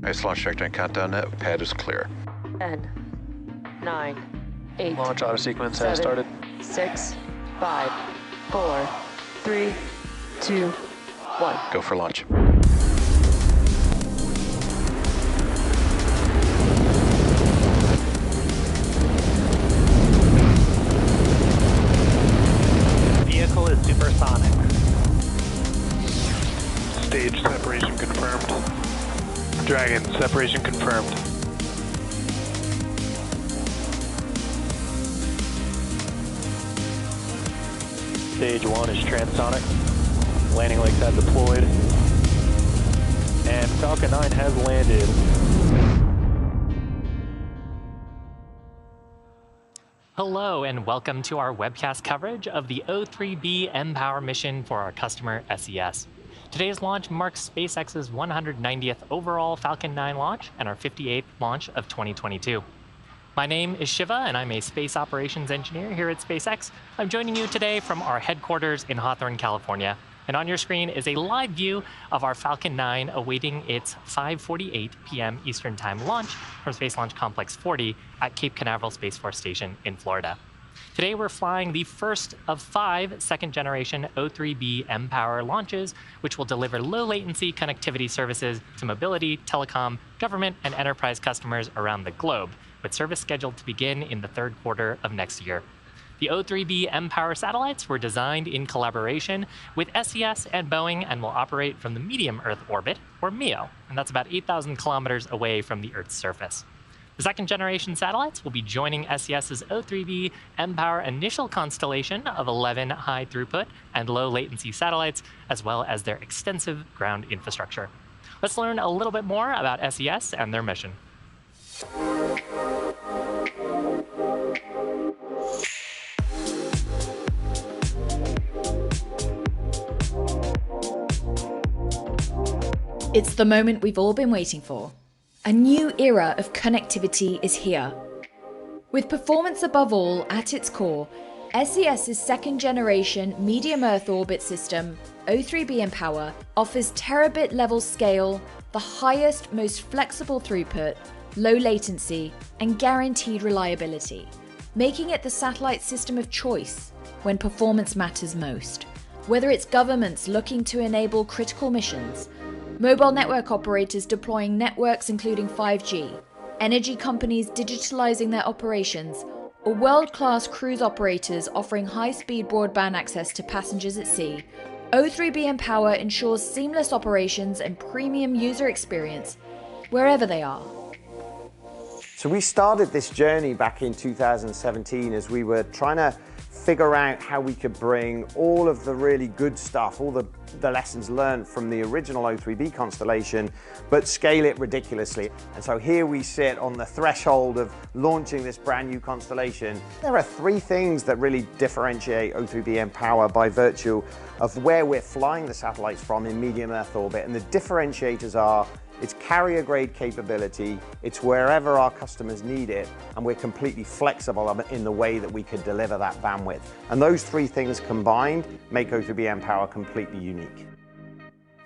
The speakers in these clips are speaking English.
Nice launch trajectory and countdown net. Pad is clear. 10, 9, 8. Launch auto sequence 7, has started. 6, 5, 4, 3, 2, 1. Go for launch. Vehicle is supersonic. Stage separation confirmed. Dragon, separation confirmed. Stage 1 is transonic. Landing legs have deployed. And Falcon 9 has landed. Hello and welcome to our webcast coverage of the O3B mPOWER mission for our customer SES. Today's launch marks SpaceX's 190th overall Falcon 9 launch and our 58th launch of 2022. My name is Shiva and I'm a space operations engineer here at SpaceX. I'm joining you today from our headquarters in Hawthorne, California. And on your screen is a live view of our Falcon 9 awaiting its 5:48 p.m. Eastern Time launch from Space Launch Complex 40 at Cape Canaveral Space Force Station in Florida. Today we're flying the first of 5 second-generation O3B mPOWER launches, which will deliver low-latency connectivity services to mobility, telecom, government, and enterprise customers around the globe, with service scheduled to begin in the third quarter of next year. The O3B mPOWER satellites were designed in collaboration with SES and Boeing and will operate from the medium Earth orbit, or MEO, and that's about 8,000 kilometers away from the Earth's surface. The second-generation satellites will be joining SES's O3B mPOWER initial constellation of 11 high-throughput and low-latency satellites, as well as their extensive ground infrastructure. Let's learn a little bit more about SES and their mission. It's the moment we've all been waiting for. A new era of connectivity is here. With performance above all at its core, SES's second-generation medium Earth orbit system, O3B mPOWER, offers terabit-level scale, the highest, most flexible throughput, low latency, and guaranteed reliability, making it the satellite system of choice when performance matters most. Whether it's governments looking to enable critical missions, mobile network operators deploying networks including 5G, energy companies digitalizing their operations, or world-class cruise operators offering high-speed broadband access to passengers at sea, O3B mPOWER ensures seamless operations and premium user experience wherever they are. So we started this journey back in 2017 as we were trying to figure out how we could bring all of the really good stuff, all the lessons learned from the original O3B constellation, but scale it ridiculously. And so here we sit on the threshold of launching this brand new constellation. There are 3 things that really differentiate O3B mPOWER by virtue of where we're flying the satellites from in medium Earth orbit. And the differentiators are it's carrier-grade capability, it's wherever our customers need it, and we're completely flexible in the way that we could deliver that bandwidth. And those 3 things combined make O3B mPOWER completely unique.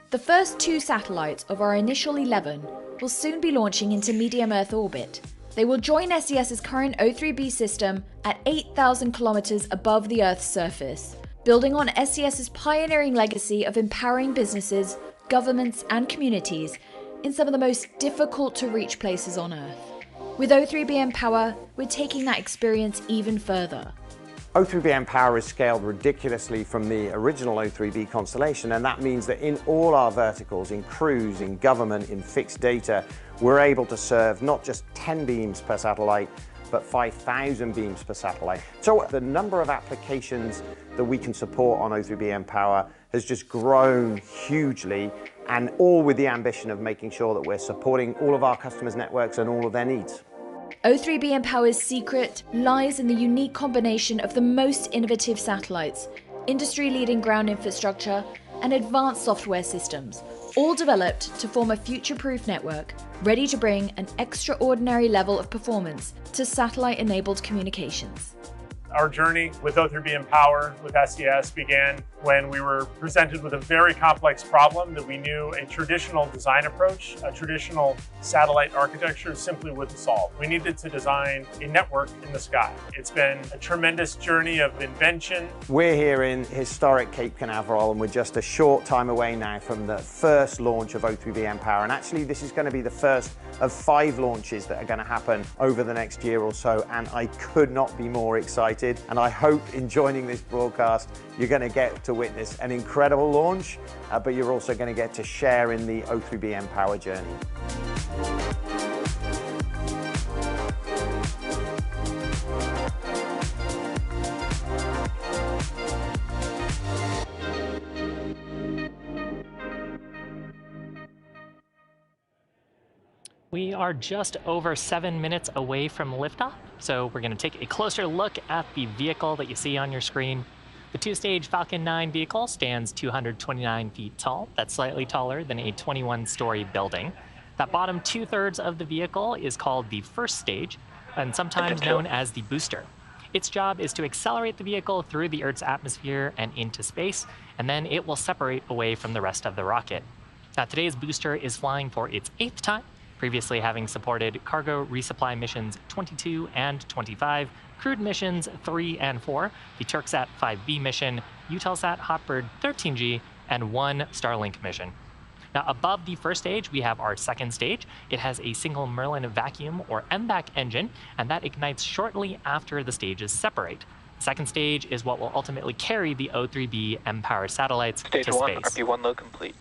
The first 2 satellites of our initial 11 will soon be launching into medium Earth orbit. They will join SES's current O3B system at 8,000 kilometers above the Earth's surface, building on SES's pioneering legacy of empowering businesses, governments, and communities in some of the most difficult to reach places on Earth. With O3B mPOWER, we're taking that experience even further. O3B mPOWER is scaled ridiculously from the original O3B constellation, and that means that in all our verticals, in cruise, in government, in fixed data, we're able to serve not just 10 beams per satellite, but 5,000 beams per satellite. So the number of applications that we can support on O3B mPOWER has just grown hugely, and all with the ambition of making sure that we're supporting all of our customers' networks and all of their needs. O3B mPOWER's secret lies in the unique combination of the most innovative satellites, industry-leading ground infrastructure, and advanced software systems, all developed to form a future-proof network, ready to bring an extraordinary level of performance to satellite-enabled communications. Our journey with O3B mPOWER with SES began when we were presented with a very complex problem that we knew a traditional design approach, a traditional satellite architecture simply wouldn't solve. We needed to design a network in the sky. It's been a tremendous journey of invention. We're here in historic Cape Canaveral, and we're just a short time away now from the first launch of O3b mPOWER. And actually, this is going to be the first of 5 launches that are going to happen over the next year or so, and I could not be more excited. And I hope in joining this broadcast, you're going to get to witness an incredible launch, but you're also going to get to share in the O3b mPOWER journey. We are just over 7 minutes away from liftoff, so we're going to take a closer look at the vehicle that you see on your screen. The 2-stage Falcon 9 vehicle stands 229 feet tall. That's slightly taller than a 21-story building. That bottom 2/3 of the vehicle is called the first stage, and sometimes known as the booster. Its job is to accelerate the vehicle through the Earth's atmosphere and into space, and then it will separate away from the rest of the rocket. Now, today's booster is flying for its 8th time, previously having supported cargo resupply missions 22 and 25, crewed missions 3 and 4, the Turksat 5B mission, Eutelsat Hotbird 13G, and 1 Starlink mission. Now, above the first stage, we have our second stage. It has a single Merlin vacuum or MVAC engine, and that ignites shortly after the stages separate. The second stage is what will ultimately carry the O3b mPOWER satellites to space. Stage 1, RP1 load complete.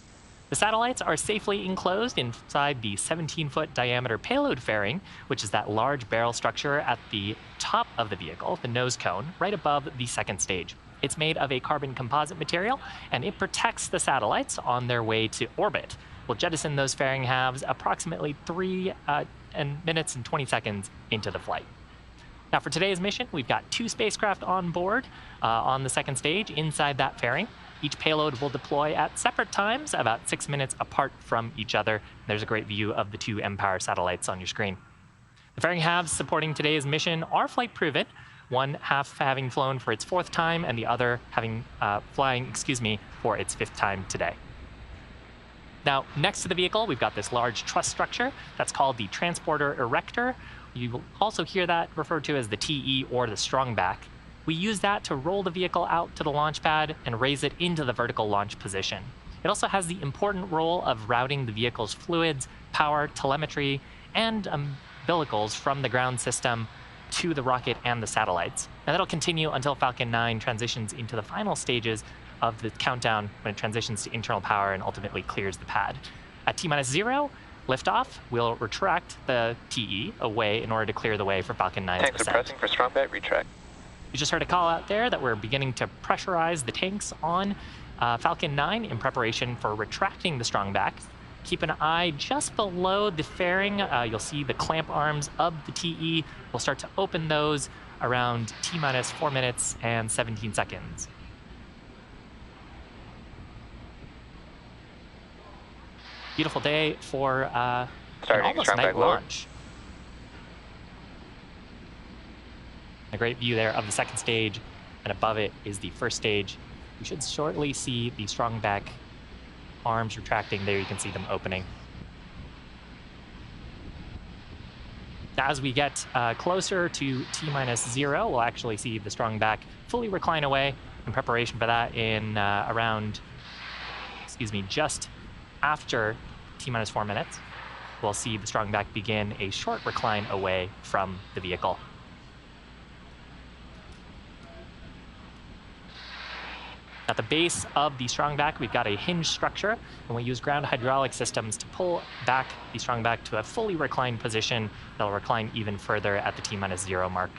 The satellites are safely enclosed inside the 17-foot diameter payload fairing, which is that large barrel structure at the top of the vehicle, the nose cone, right above the second stage. It's made of a carbon composite material, and it protects the satellites on their way to orbit. We'll jettison those fairing halves approximately 3 minutes and 20 seconds into the flight. Now, for today's mission, we've got 2 spacecraft on board on the second stage inside that fairing. Each payload will deploy at separate times, about 6 minutes apart from each other. There's a great view of the 2 mPOWER satellites on your screen. The fairing halves supporting today's mission are flight proven, one half having flown for its 4th time and the other having flying for its 5th time today. Now, next to the vehicle, we've got this large truss structure that's called the transporter erector. You will also hear that referred to as the TE or the strongback. We use that to roll the vehicle out to the launch pad and raise it into the vertical launch position. It also has the important role of routing the vehicle's fluids, power, telemetry, and umbilicals from the ground system to the rocket and the satellites. And that'll continue until Falcon 9 transitions into the final stages of the countdown when it transitions to internal power and ultimately clears the pad. At T-0, liftoff, we'll retract the TE away in order to clear the way for Falcon 9's Tanks descent. are pressing for strongback, retract. You just heard a call out there that we're beginning to pressurize the tanks on Falcon 9 in preparation for retracting the strongback. Keep an eye just below the fairing. You'll see the clamp arms of the TE. We'll start to open those around T-minus 4 minutes and 17 seconds. Beautiful day for an almost night launch. A great view there of the second stage, and above it is the first stage. We should shortly see the strongback arms retracting. There you can see them opening. Now, as we get closer to T-0, we'll actually see the strongback fully recline away in preparation for that in just after T-minus 4 minutes. We'll see the strongback begin a short recline away from the vehicle. At the base of the strongback, we've got a hinge structure, and we use ground hydraulic systems to pull back the strongback to a fully reclined position that'll recline even further at the T-0 mark.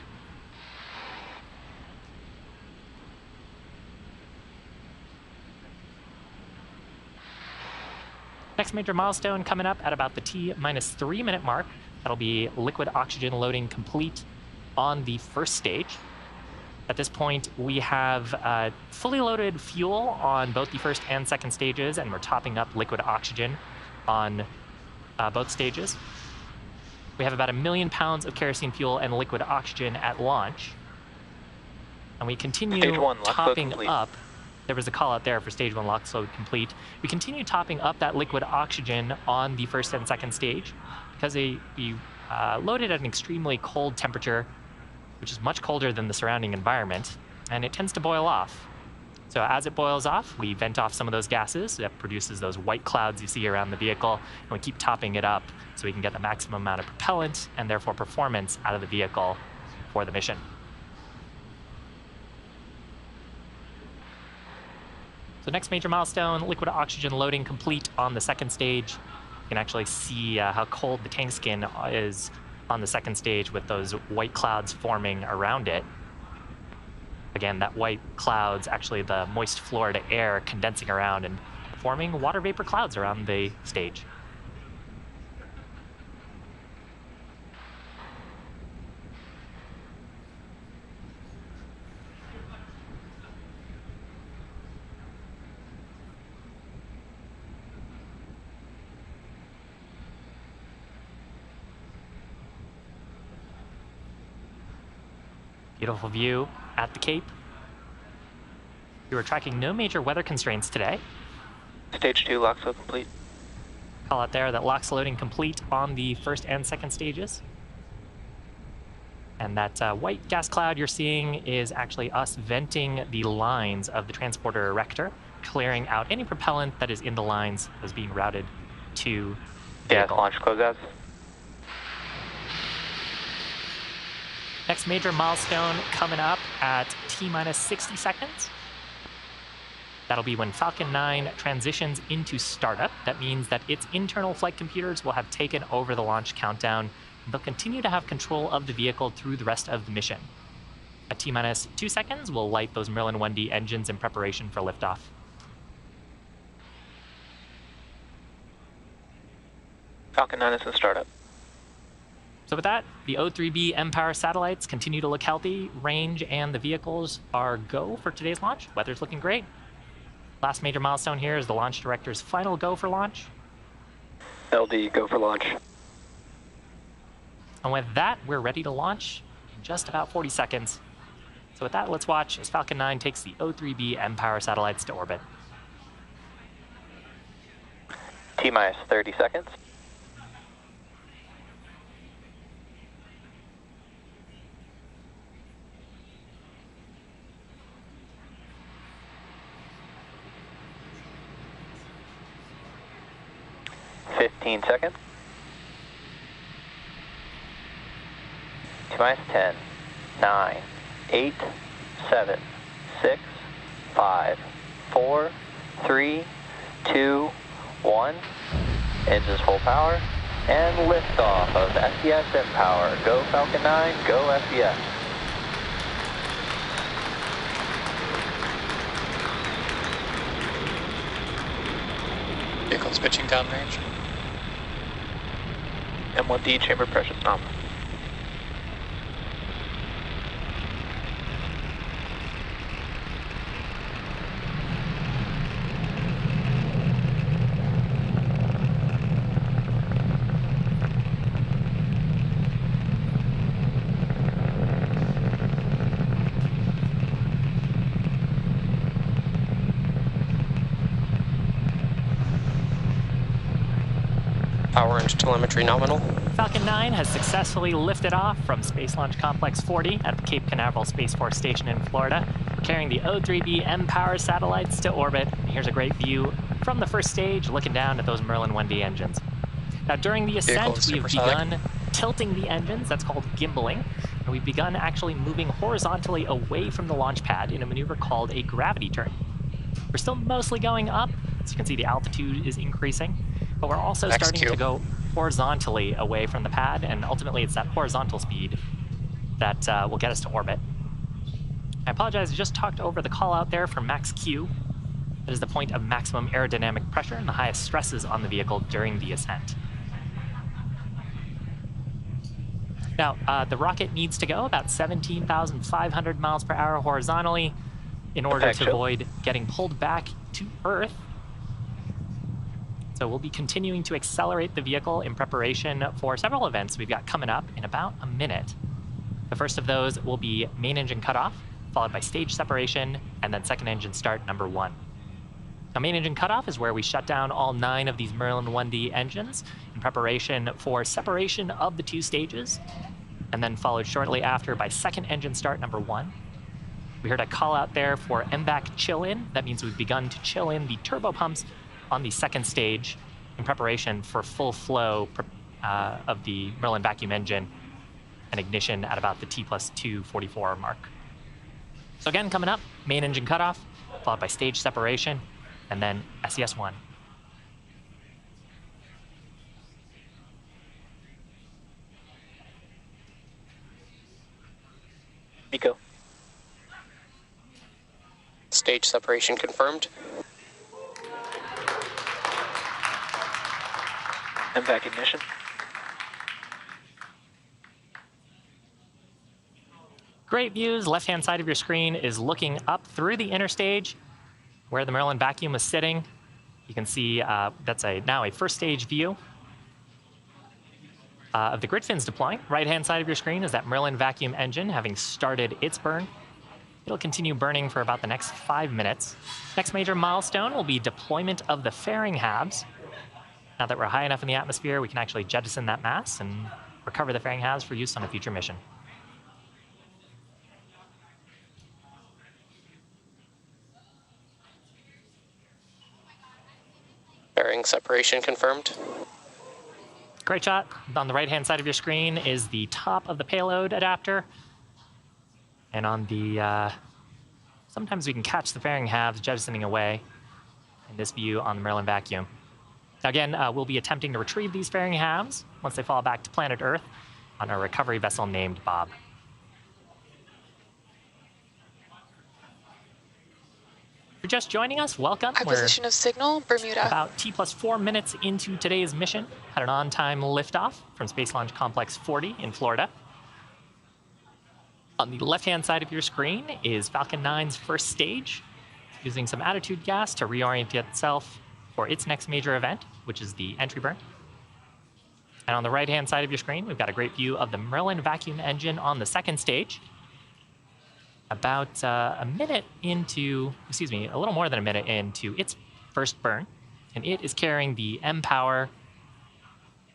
Next major milestone coming up at about the T-3 minute mark. That'll be liquid oxygen loading complete on the first stage. At this point, we have fully loaded fuel on both the first and second stages, and we're topping up liquid oxygen on both stages. We have about 1 million pounds of kerosene fuel and liquid oxygen at launch. And we continue topping up there was a call out there for stage 1 LOX load complete. We continue topping up that liquid oxygen on the first and second stage because we loaded at an extremely cold temperature, which is much colder than the surrounding environment, and it tends to boil off. So as it boils off, we vent off some of those gases that produces those white clouds you see around the vehicle, and we keep topping it up so we can get the maximum amount of propellant and therefore performance out of the vehicle for the mission. So next major milestone, liquid oxygen loading complete on the second stage. You can actually see how cold the tank skin is on the second stage with those white clouds forming around it. Again, that white cloud's actually the moist Florida air condensing around and forming water vapor clouds around the stage. Beautiful view at the Cape. We were tracking no major weather constraints today. Stage 2 LOX load complete. Call out there that LOX loading complete on the first and second stages. And that white gas cloud you're seeing is actually us venting the lines of the transporter erector, clearing out any propellant that is in the lines that is being routed to the vehicle. Launch closeouts. Next major milestone coming up at T-minus 60 seconds. That'll be when Falcon 9 transitions into startup. That means that its internal flight computers will have taken over the launch countdown, and they'll continue to have control of the vehicle through the rest of the mission. At T-minus 2 seconds, we'll light those Merlin 1D engines in preparation for liftoff. Falcon 9 is in startup. So with that, the O3B mPOWER satellites continue to look healthy. Range and the vehicles are go for today's launch. Weather's looking great. Last major milestone here is the launch director's final go for launch. LD, go for launch. And with that, we're ready to launch in just about 40 seconds. So with that, let's watch as Falcon 9 takes the O3B mPOWER satellites to orbit. T-minus 30 seconds. 15 seconds. T-minus 10, 9, 8, 7, 6, 5, 4, 3, 2, 1. Engines full power and liftoff of SES mPOWER. Go Falcon 9, go SES. Vehicle's pitching downrange. M1D chamber pressure pump. Power and telemetry nominal. Falcon 9 has successfully lifted off from Space Launch Complex 40 at the Cape Canaveral Space Force Station in Florida, carrying the O3B mPOWER satellites to orbit. And here's a great view from the first stage, looking down at those Merlin 1D engines. Now, during the ascent, we've begun tilting the engines. That's called gimbaling. And we've begun actually moving horizontally away from the launch pad in a maneuver called a gravity turn. We're still mostly going up. As you can see, the altitude is increasing. But we're also starting to go horizontally away from the pad, and ultimately it's that horizontal speed that will get us to orbit. I apologize, I just talked over the call out there for max Q. That is the point of maximum aerodynamic pressure and the highest stresses on the vehicle during the ascent. Now, the rocket needs to go about 17,500 miles per hour horizontally in order to avoid getting pulled back to Earth. So we'll be continuing to accelerate the vehicle in preparation for several events we've got coming up in about a minute. The first of those will be main engine cutoff, followed by stage separation, and then second engine start number 1. Now, main engine cutoff is where we shut down all 9 of these Merlin 1D engines in preparation for separation of the 2 stages, and then followed shortly after by second engine start number 1. We heard a call out there for MVAC chill in. That means we've begun to chill in the turbo pumps on the second stage in preparation for full flow of the Merlin vacuum engine and ignition at about the T+244 mark. So again, coming up, main engine cutoff, followed by stage separation, and then SES1. Nico. Stage separation confirmed. MVAC ignition. Great views. Left-hand side of your screen is looking up through the interstage where the Merlin vacuum is sitting. You can see that's now a first stage view of the grid fins deploying. Right-hand side of your screen is that Merlin vacuum engine having started its burn. It'll continue burning for about the next 5 minutes. Next major milestone will be deployment of the fairing halves. Now that we're high enough in the atmosphere, we can actually jettison that mass and recover the fairing halves for use on a future mission. Fairing separation confirmed. Great shot. On the right-hand side of your screen is the top of the payload adapter. And on the, sometimes we can catch the fairing halves jettisoning away in this view on the Merlin vacuum. Now again, we'll be attempting to retrieve these fairing halves once they fall back to planet Earth on a recovery vessel named Bob. If you're just joining us, welcome. Our position of signal, Bermuda. About T+4 minutes into today's mission, had an on-time liftoff from Space Launch Complex 40 in Florida. On the left-hand side of your screen is Falcon 9's first stage, using some attitude gas to reorient itself for its next major event, which is the entry burn. And on the right-hand side of your screen, we've got a great view of the Merlin vacuum engine on the second stage. About a little more than a minute into its first burn, and it is carrying the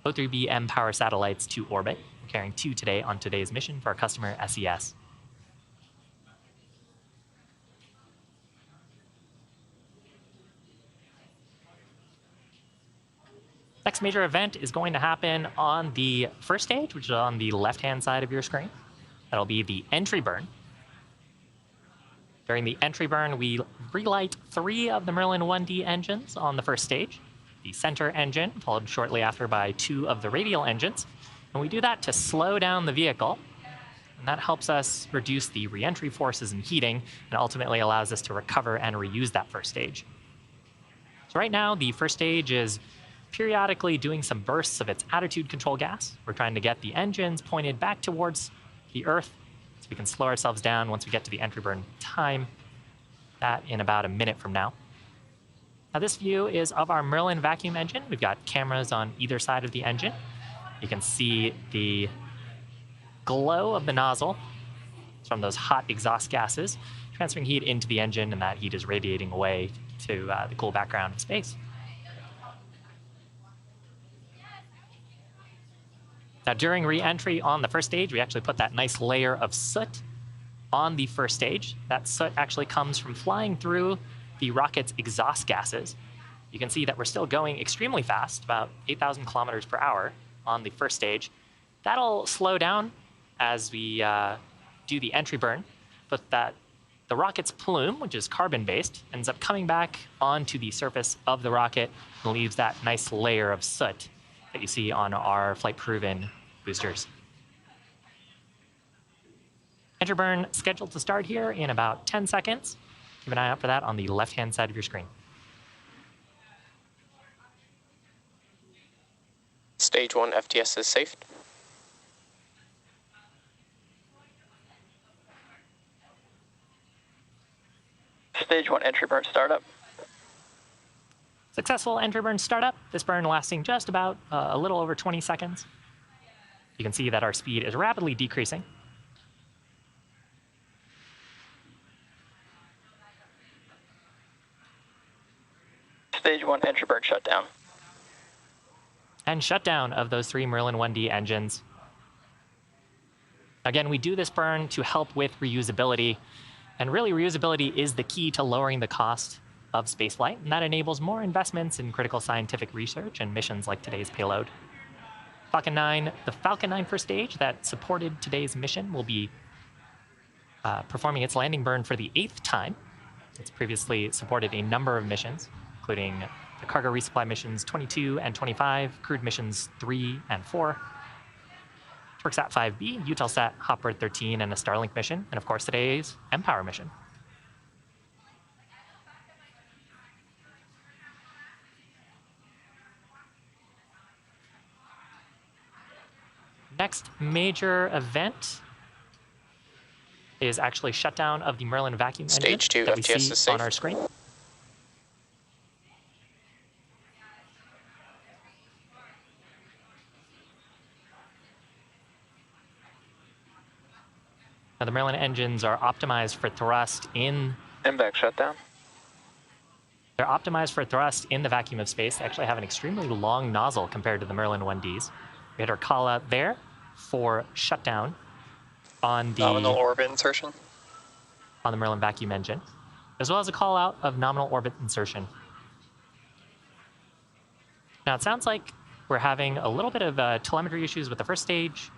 O3B M-Power satellites to orbit. We're carrying 2 today on today's mission for our customer, SES. Next major event is going to happen on the first stage, which is on the left-hand side of your screen. That'll be the entry burn. During the entry burn, we relight 3 of the Merlin 1D engines on the first stage. The center engine, followed shortly after by 2 of the radial engines. And we do that to slow down the vehicle. And that helps us reduce the re-entry forces and heating, and ultimately allows us to recover and reuse that first stage. So right now, the first stage is periodically doing some bursts of its attitude control gas. We're trying to get the engines pointed back towards the Earth, so we can slow ourselves down once we get to the entry burn time, that in about a minute from now. Now this view is of our Merlin vacuum engine. We've got cameras on either side of the engine. You can see the glow of the nozzle from those hot exhaust gases, transferring heat into the engine, and that heat is radiating away to the cool background of space. Now, during re-entry on the first stage, we actually put that nice layer of soot on the first stage. That soot actually comes from flying through the rocket's exhaust gases. You can see that we're still going extremely fast, about 8,000 kilometers per hour on the first stage. That'll slow down as we do the entry burn, but the rocket's plume, which is carbon-based, ends up coming back onto the surface of the rocket and leaves that nice layer of soot that you see on our flight-proven boosters. Entry burn scheduled to start here in about 10 seconds. Keep an eye out for that on the left-hand side of your screen. Stage 1 FTS is safe. Stage 1 entry burn startup. Successful entry burn startup, this burn lasting just about a little over 20 seconds. You can see that our speed is rapidly decreasing. Stage 1 entry burn shutdown. And shutdown of those 3 Merlin 1D engines. Again, we do this burn to help with reusability. And really, reusability is the key to lowering the cost of spaceflight, and that enables more investments in critical scientific research and missions like today's payload. Falcon 9, the Falcon 9 first stage that supported today's mission will be performing its landing burn for the 8th time. It's previously supported a number of missions, including the cargo resupply missions 22 and 25, crewed missions 3 and 4, TwerkSat 5B, Eutelsat Hopper 13, and a Starlink mission, and of course today's mPOWER mission. Next major event is actually shutdown of the Merlin vacuum engine Stage 2 that we FTS see is safe. on our screen. Now, the Merlin engines are optimized for thrust in... MVAC shutdown. They're optimized for thrust in the vacuum of space. They actually have an extremely long nozzle compared to the Merlin 1Ds. We had our call out there for shutdown on the Nominal orbit insertion. on the Merlin vacuum engine, as well as a call out of nominal orbit insertion. Now it sounds like we're having a little bit of telemetry issues with the first stage.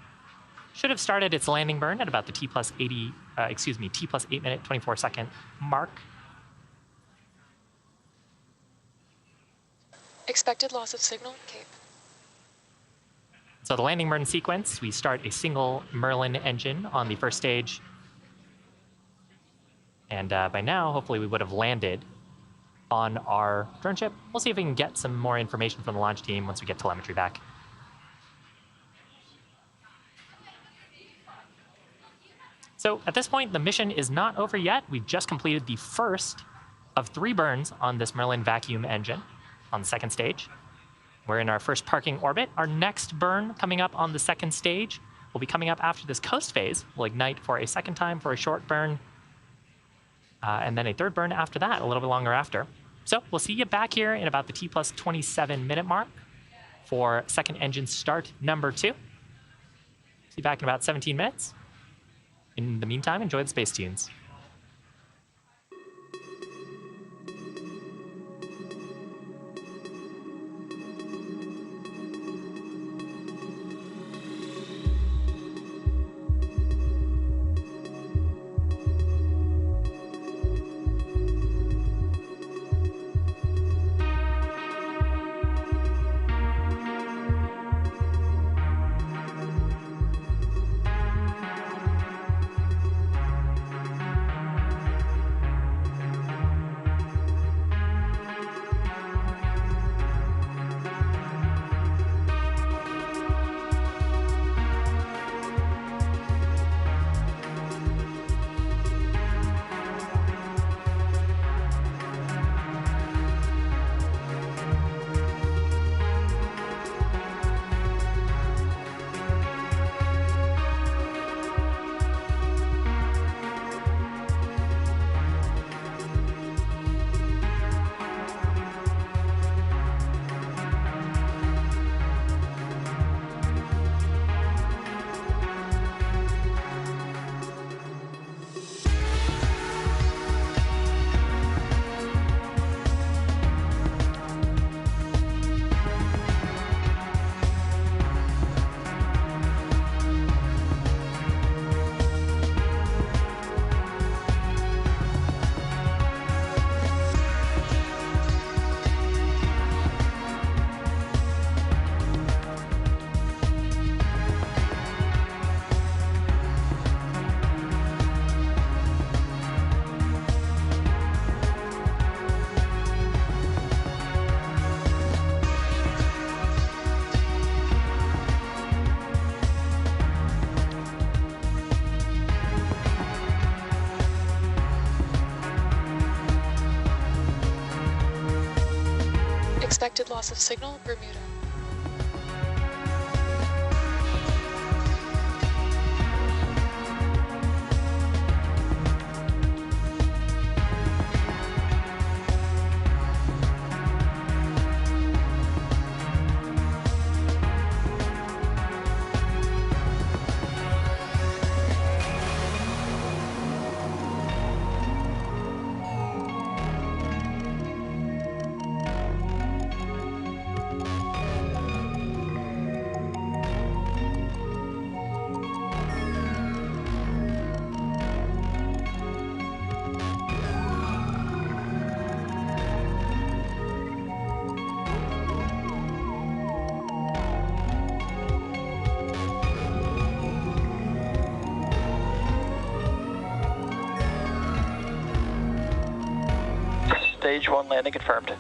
Should have started its landing burn at about the T plus 8 minute 24 second mark. Expected loss of signal, Cape. So the landing burn sequence, we start a single Merlin engine on the first stage. And by now, hopefully we would have landed on our drone ship. We'll see if we can get some more information from the launch team once we get telemetry back. So at this point, the mission is not over yet. We've just completed the first of 3 burns on this Merlin vacuum engine on the second stage. We're in our first parking orbit. Our next burn coming up on the second stage will be coming up after this coast phase. We'll ignite for a second time for a short burn, and then a third burn after that, a little bit longer after. So we'll see you back here in about the T plus 27 minute mark for second engine start number 2. See you back in about 17 minutes. In the meantime, enjoy the space tunes. Expected loss of signal, Bermuda. Stage 1 landing confirmed.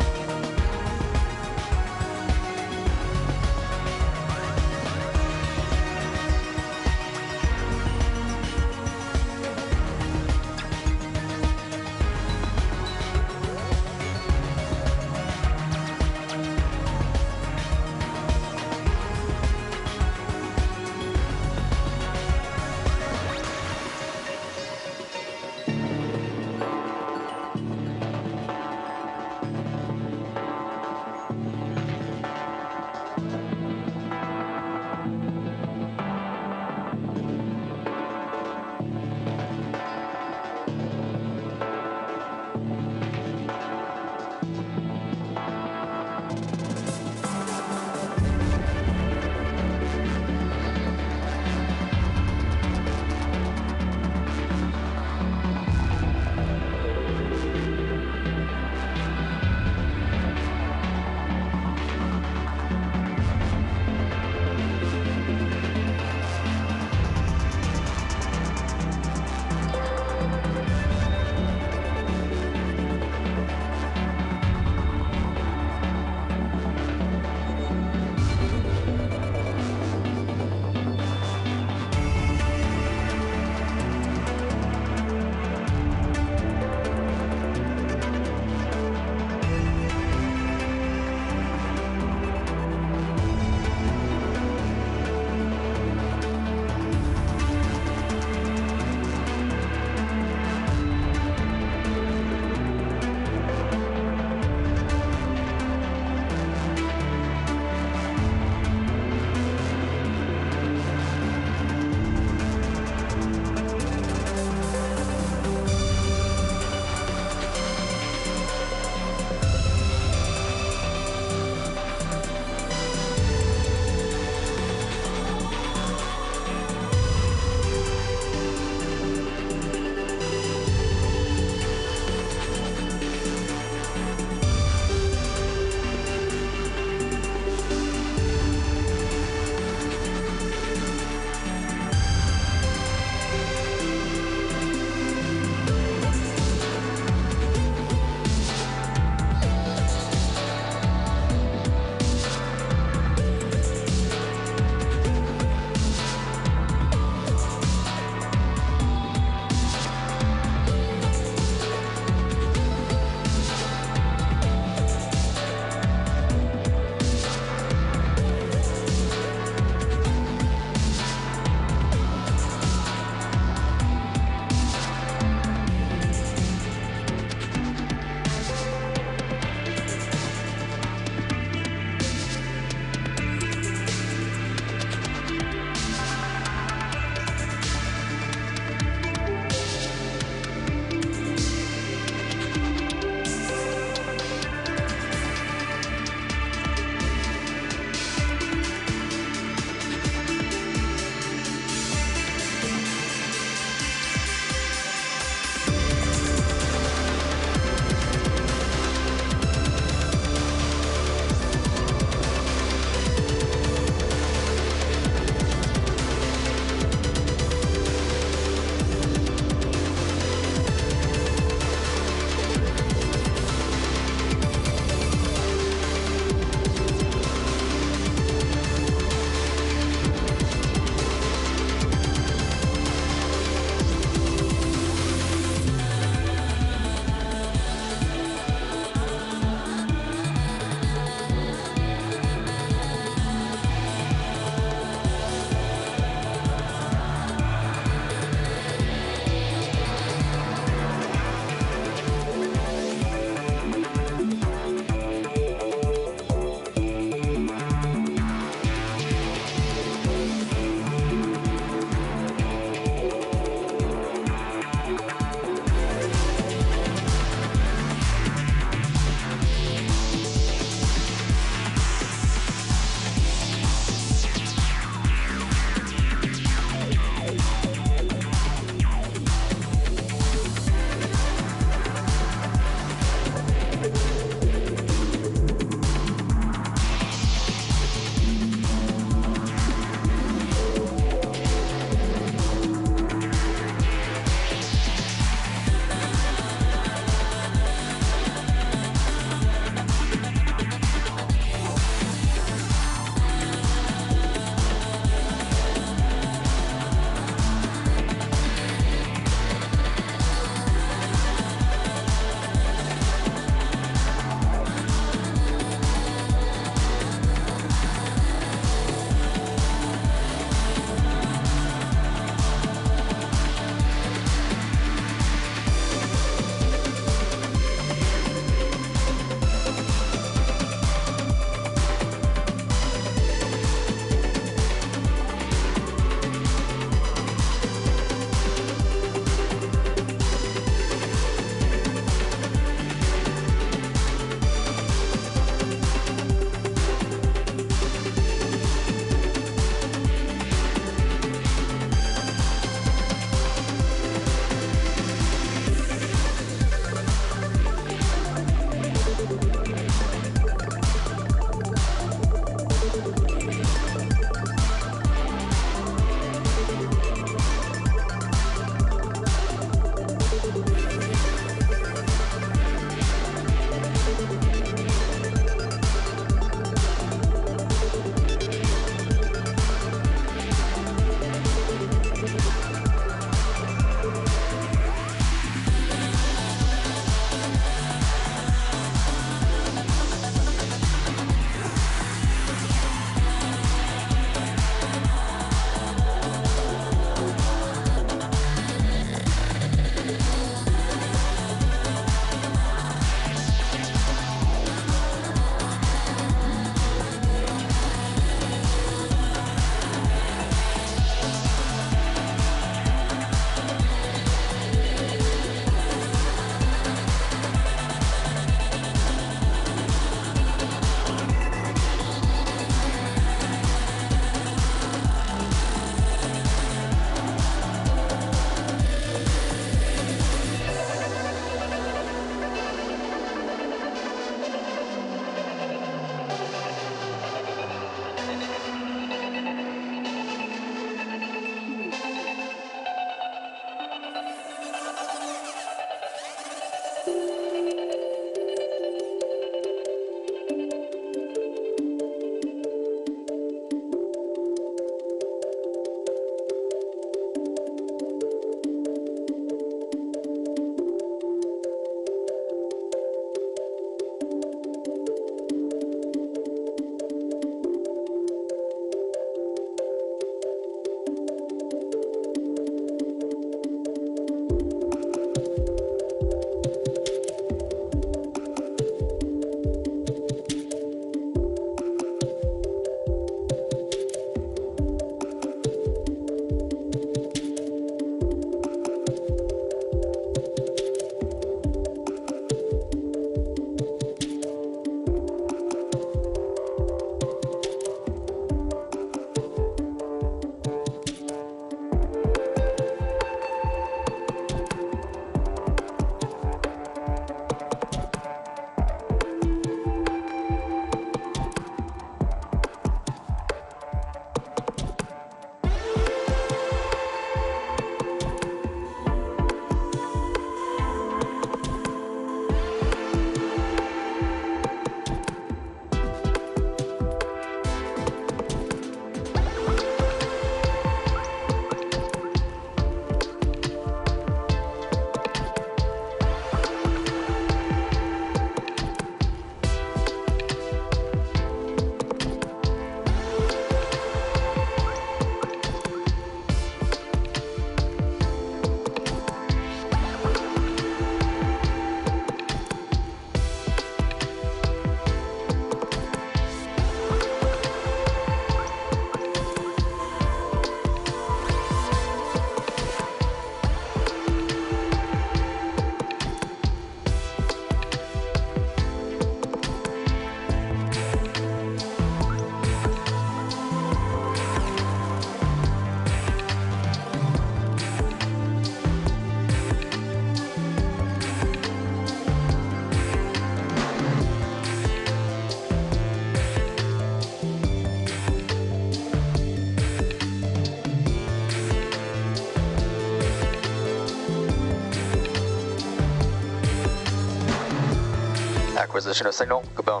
acquisition of signal. Goodbye.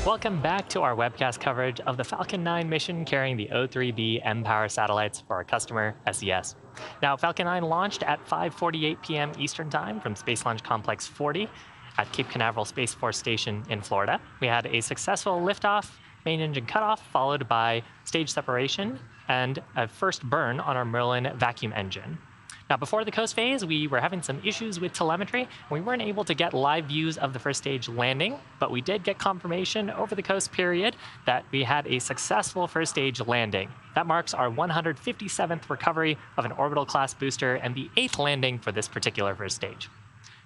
Welcome back to our webcast coverage of the Falcon 9 mission carrying the O3B mPOWER satellites for our customer, SES. Now, Falcon 9 launched at 5:48 p.m. Eastern Time from Space Launch Complex 40 at Cape Canaveral Space Force Station in Florida. We had a successful liftoff, main engine cutoff, followed by stage separation and a first burn on our Merlin vacuum engine. Now, before the coast phase, we were having some issues with telemetry. We weren't able to get live views of the first stage landing, but we did get confirmation over the coast period that we had a successful first stage landing. That marks our 157th recovery of an orbital class booster and the 8th landing for this particular first stage.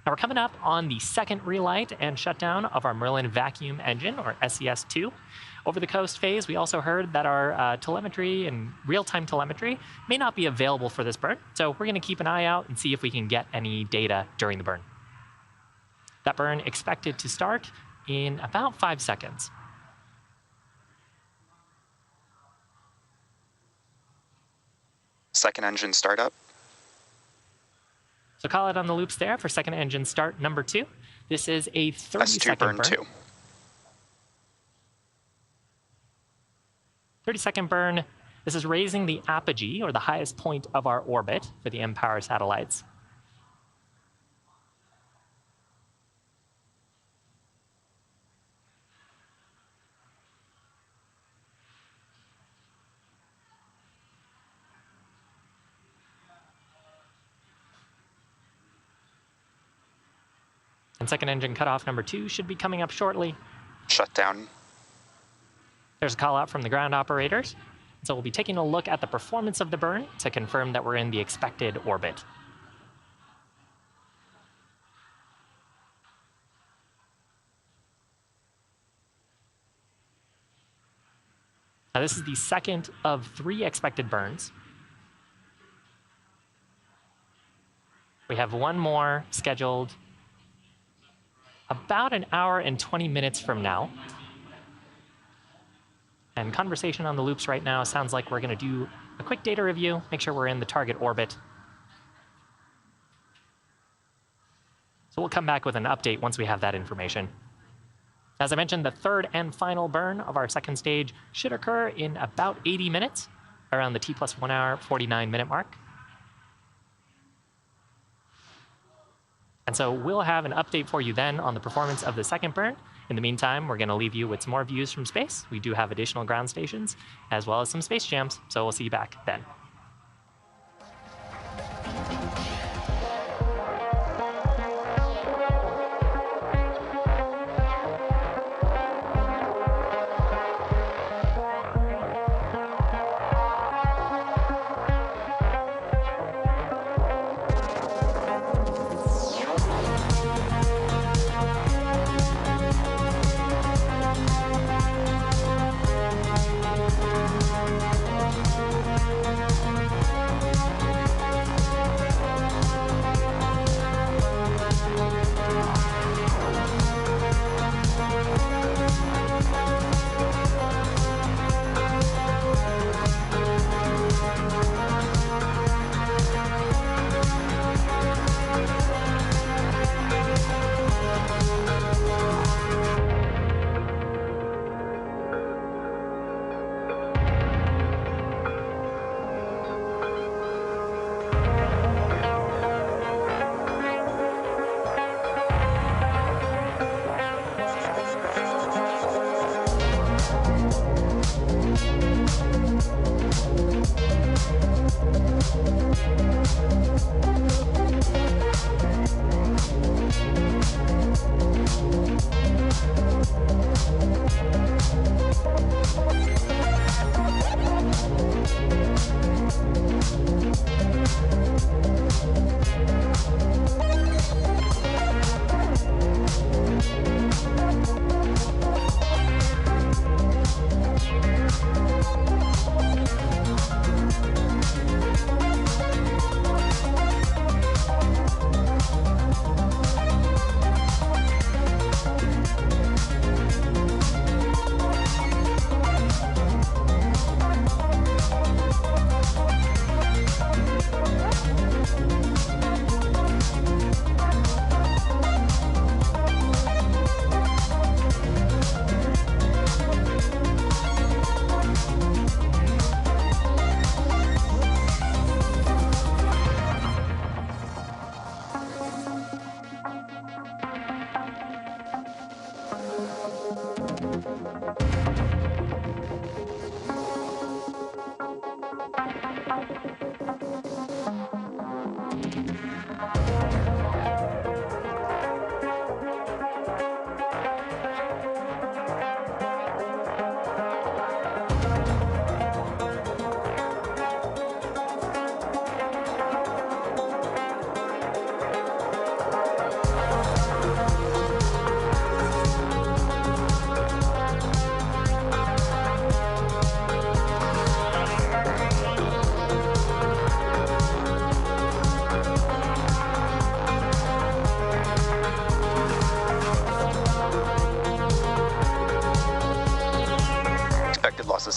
Now, we're coming up on the second relight and shutdown of our Merlin vacuum engine, or SES-2. Over the coast phase, we also heard that our telemetry and real-time telemetry may not be available for this burn, so we're going to keep an eye out and see if we can get any data during the burn. That burn expected to start in about 5 seconds. Second engine startup. So call it on the loops there for second engine start number 2. This is a 30-second burn. 2. 30-second burn. This is raising the apogee, or the highest point of our orbit for the mPOWER satellites. And second engine cutoff number 2 should be coming up shortly. Shutdown. There's a call out from the ground operators. So we'll be taking a look at the performance of the burn to confirm that we're in the expected orbit. Now, this is the second of 3 expected burns. We have one more scheduled about an hour and 20 minutes from now. And conversation on the loops right now sounds like we're going to do a quick data review, make sure we're in the target orbit. So we'll come back with an update once we have that information. As I mentioned, the third and final burn of our second stage should occur in about 80 minutes, around the T+1 hour, 49-minute mark. And so we'll have an update for you then on the performance of the second burn. In the meantime, we're going to leave you with some more views from space. We do have additional ground stations, as well as some space jams, so we'll see you back then.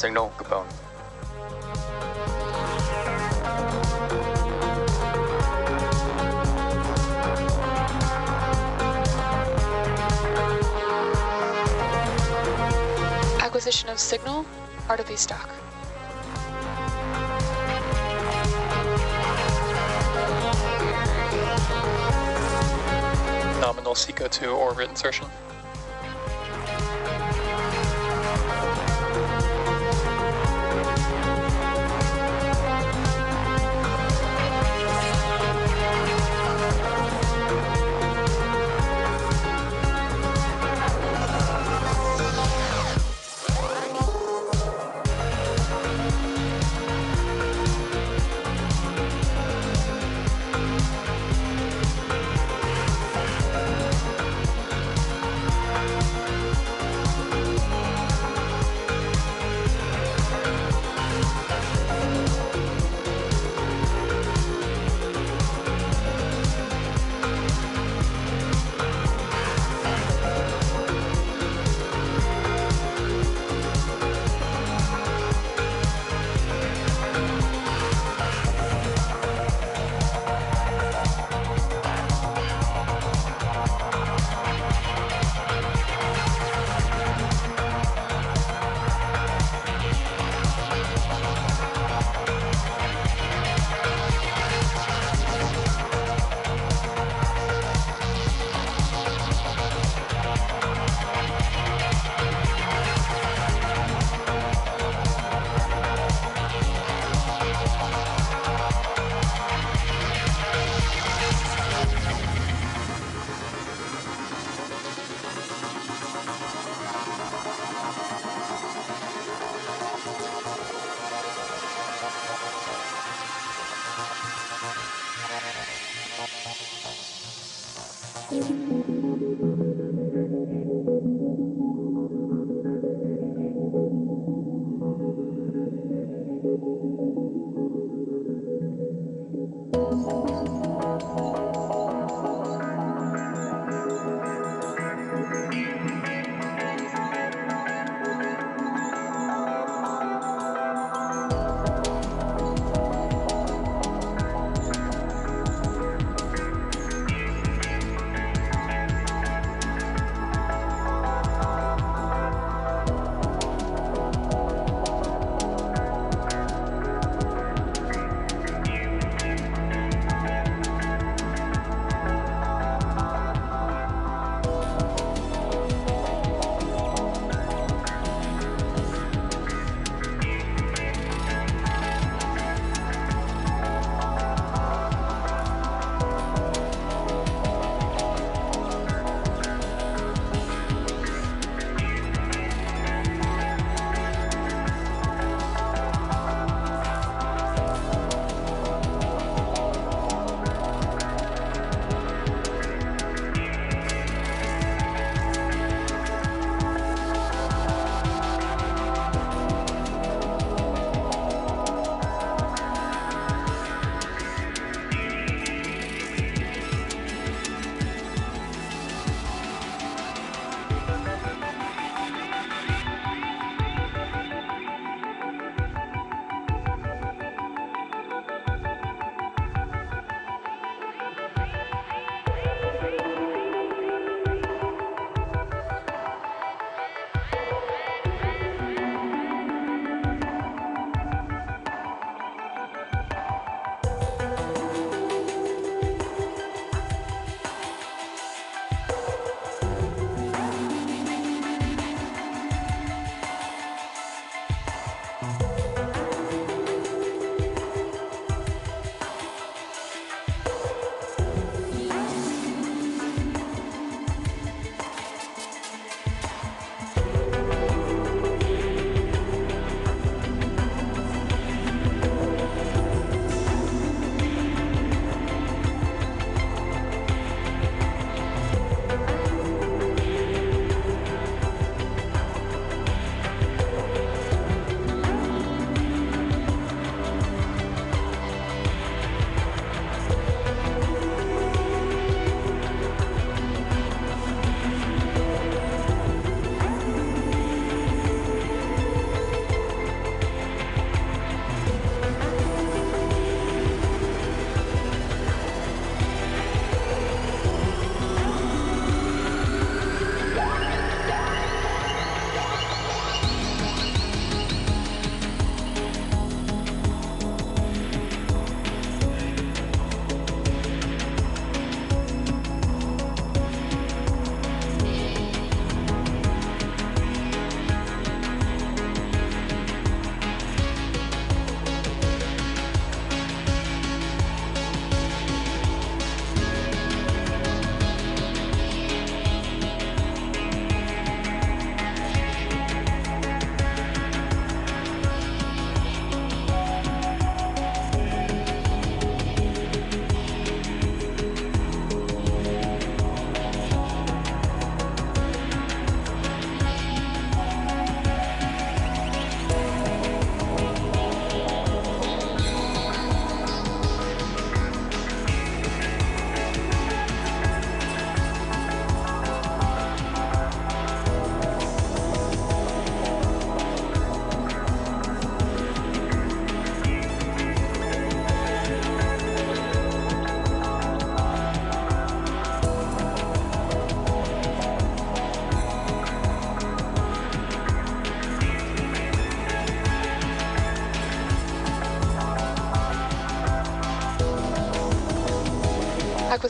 signal, Capone. Acquisition of signal, RWB stock. Nominal SECO-2 orbit insertion.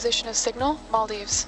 Acquisition of signal, Maldives.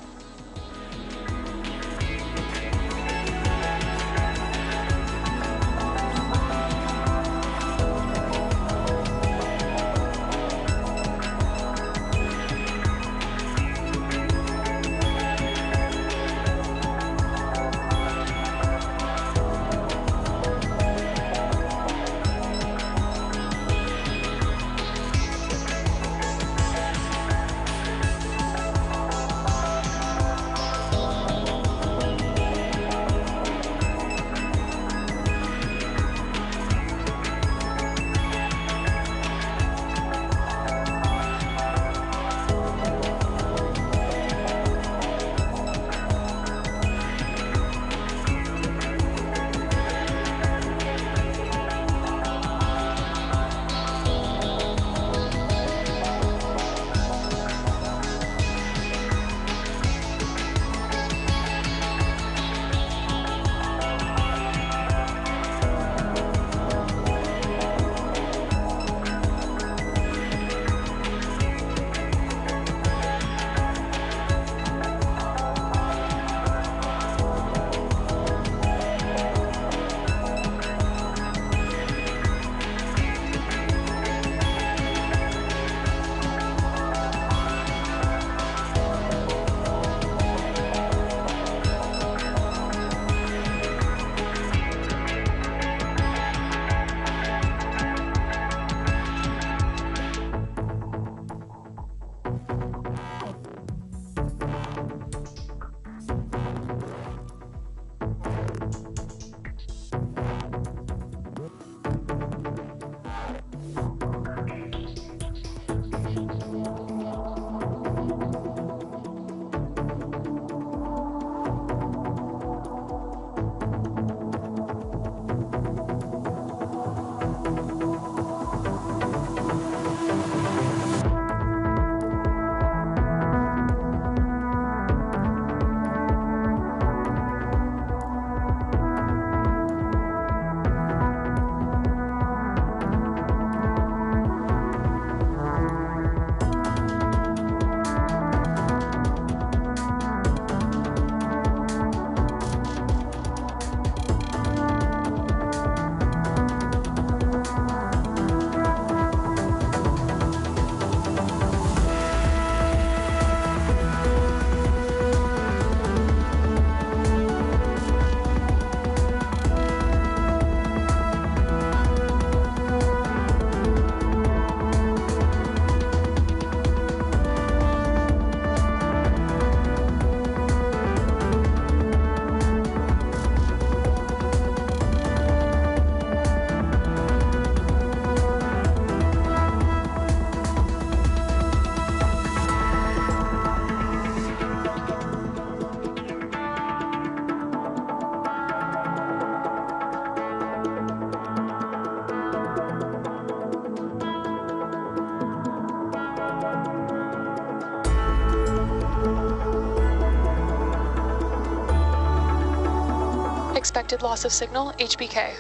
Expected loss of signal, HBK.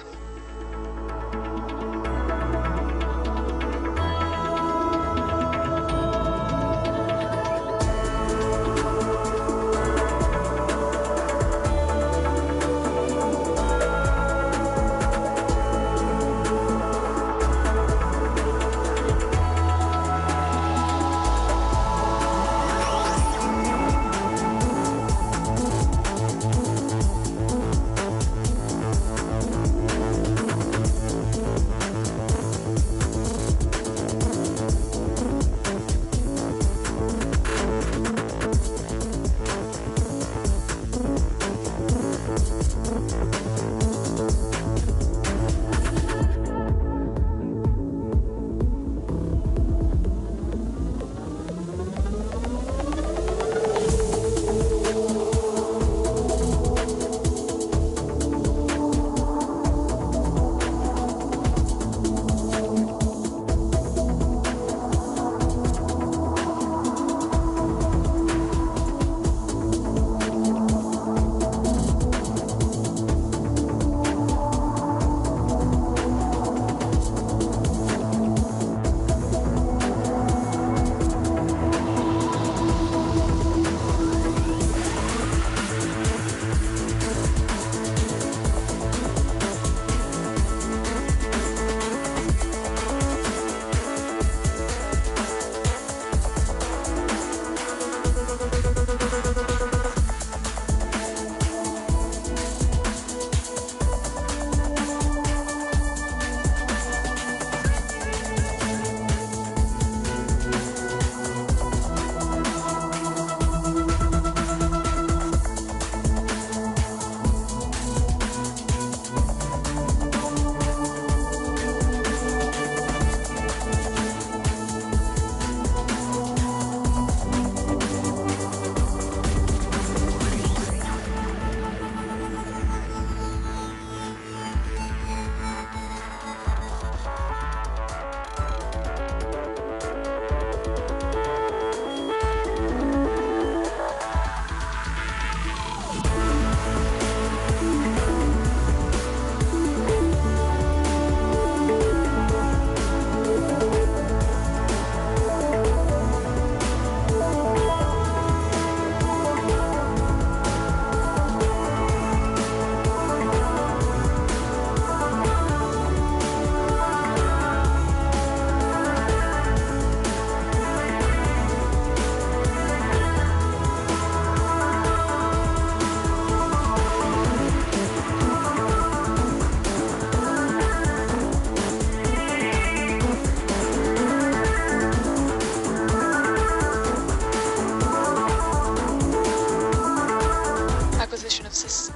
Location of SES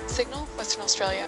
signal, Western Australia.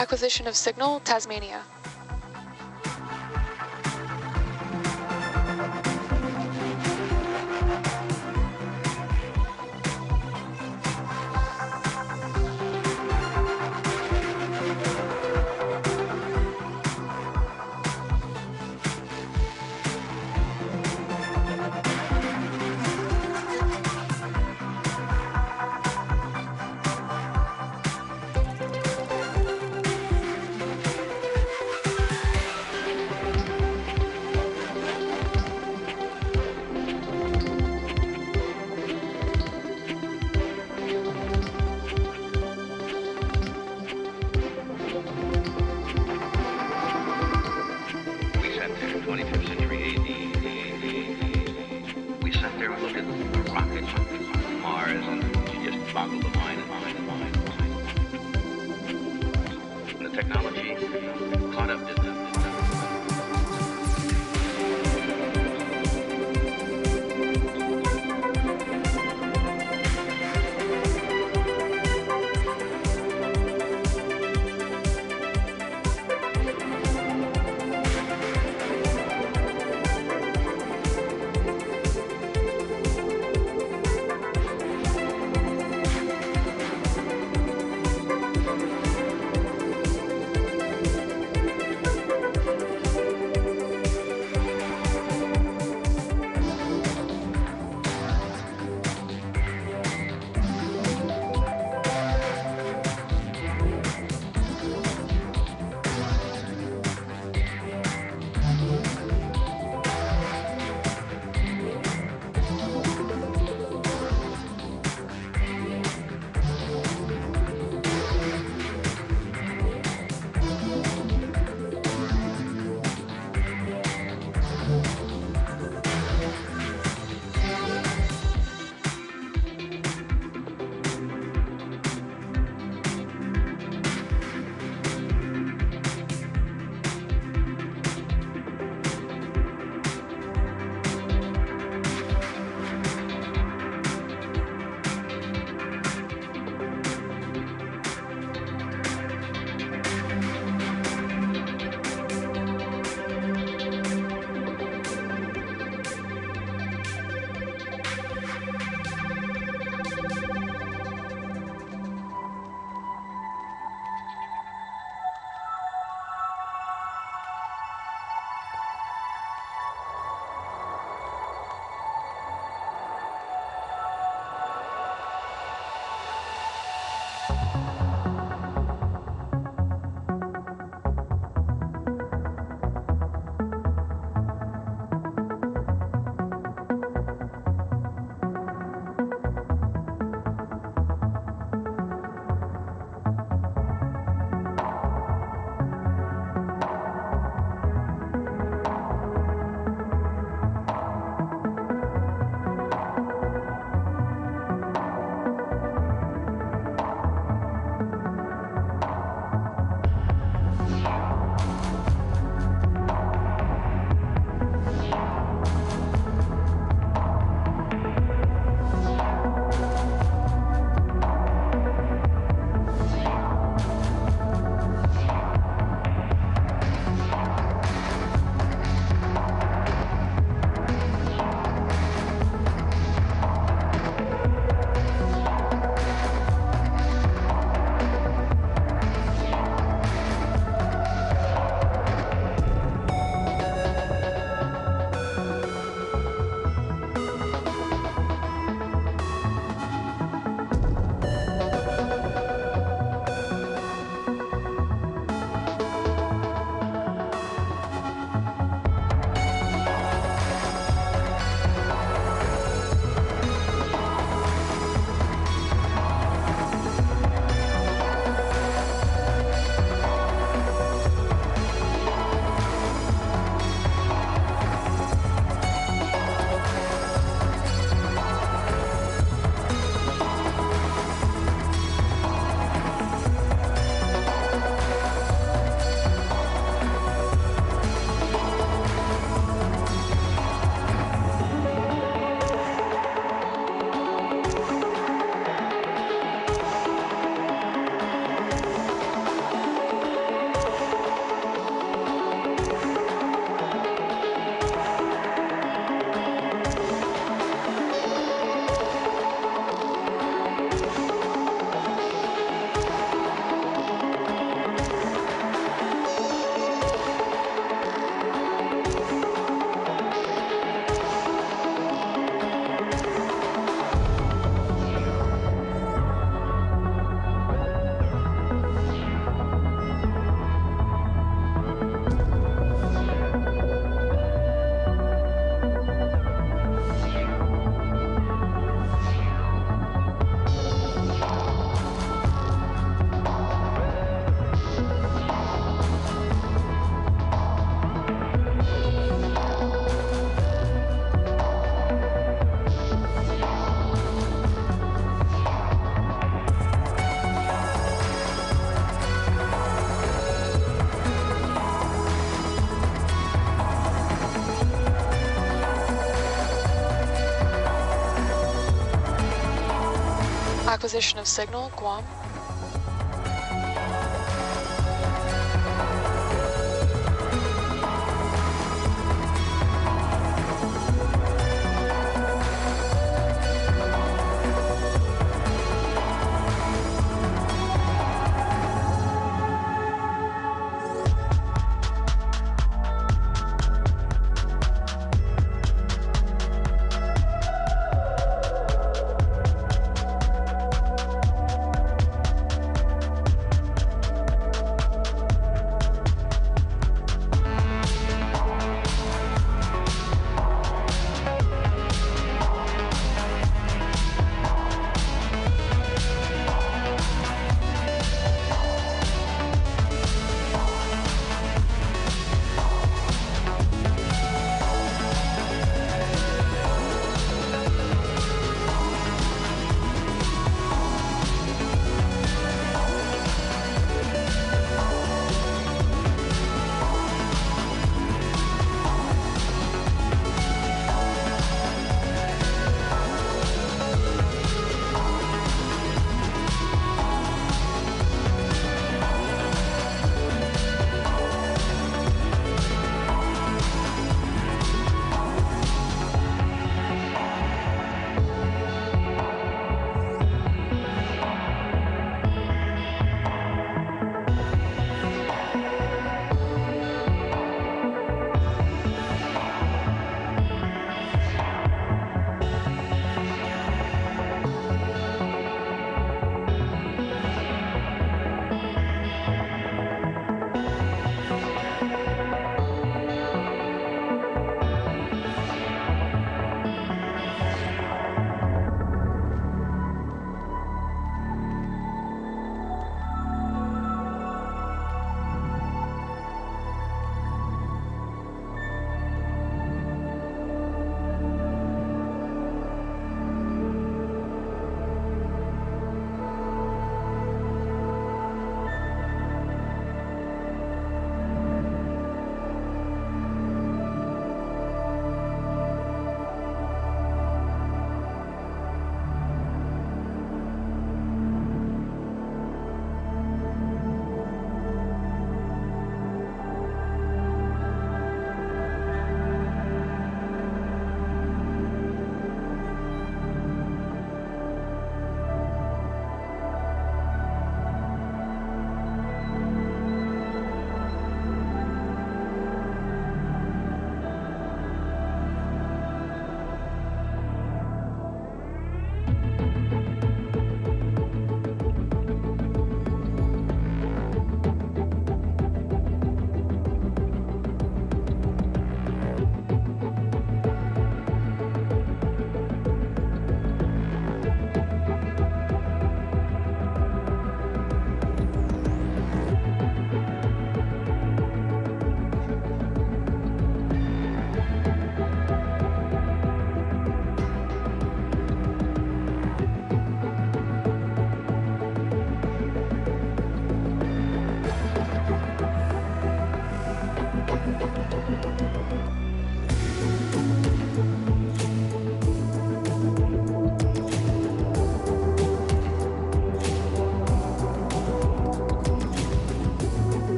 Acquisition of signal, Tasmania. Position of signal, Guam.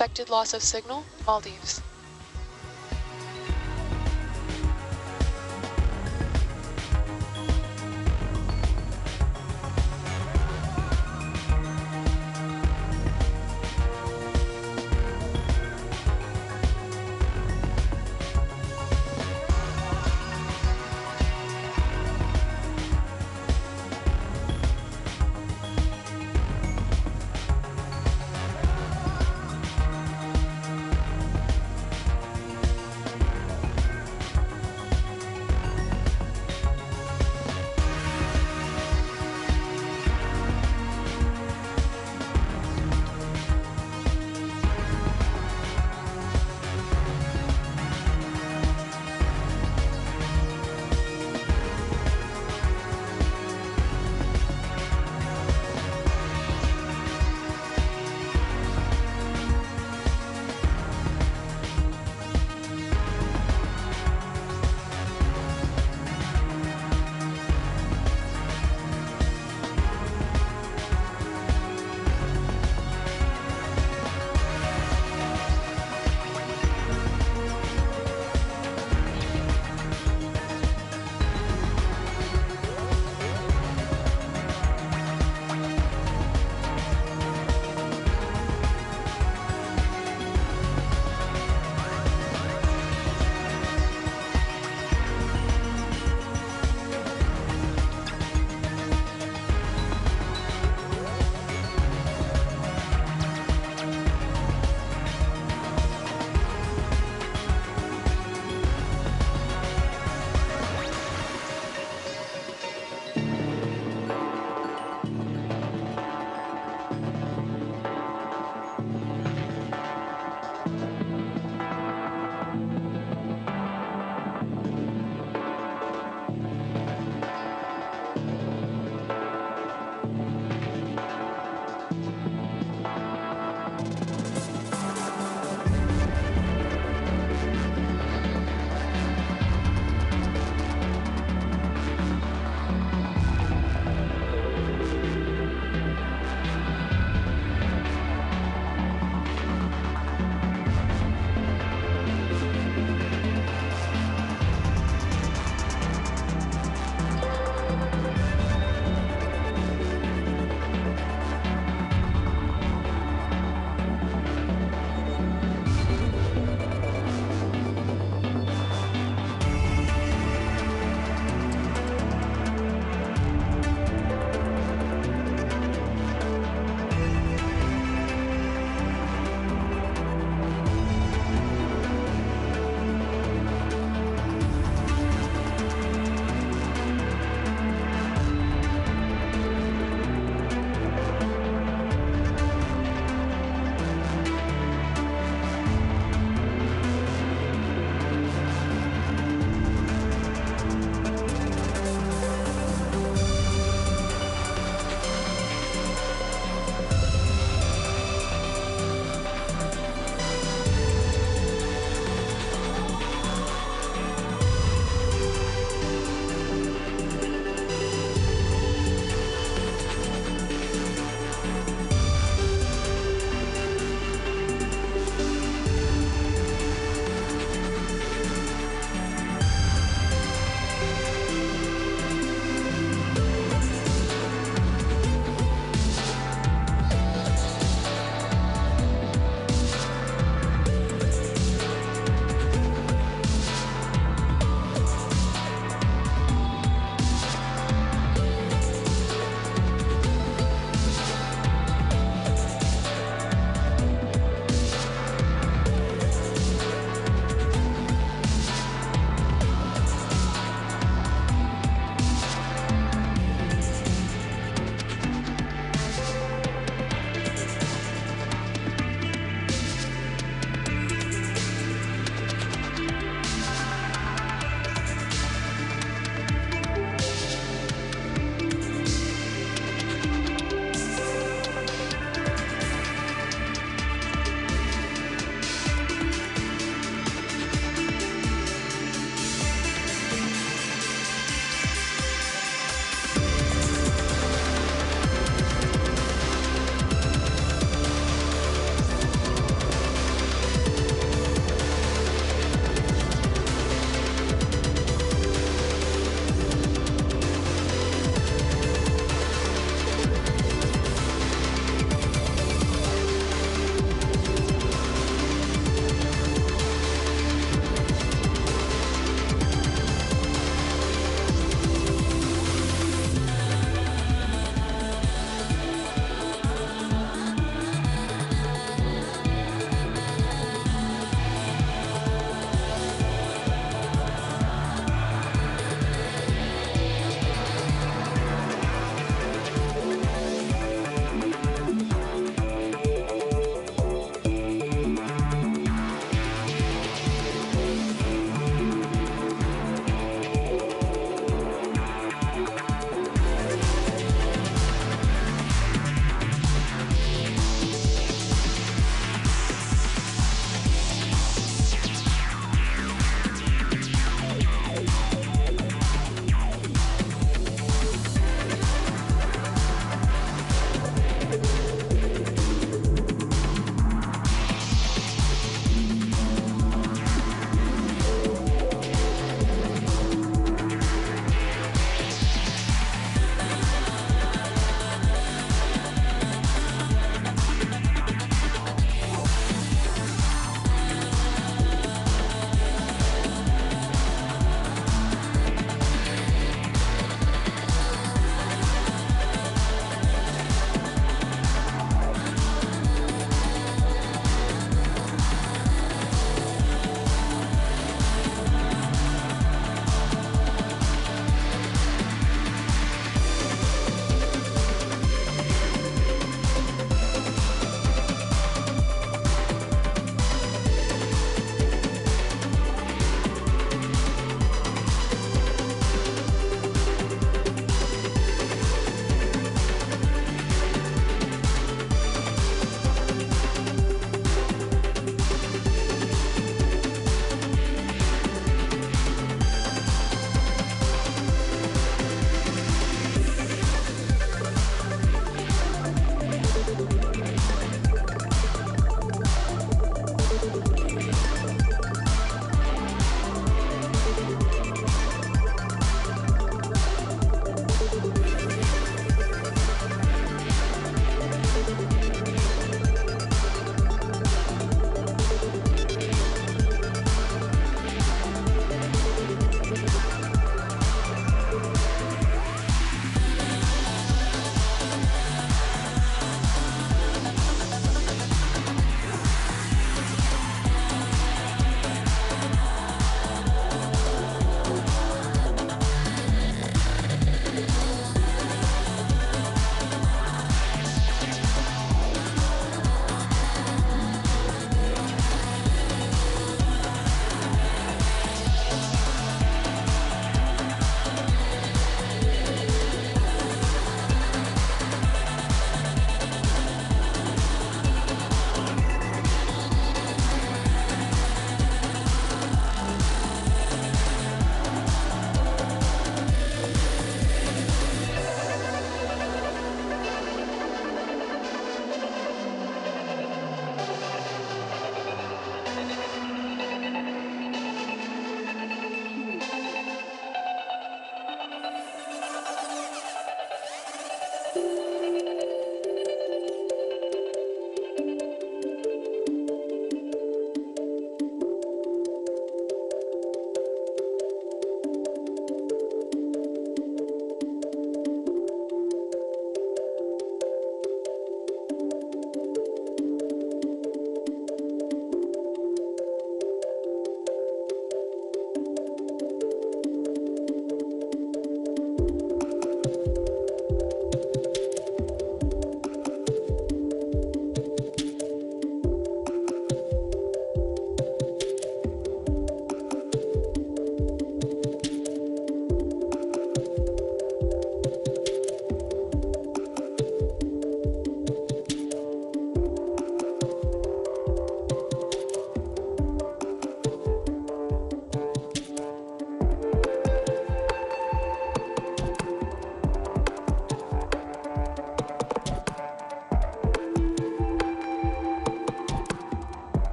Expected loss of signal, Maldives.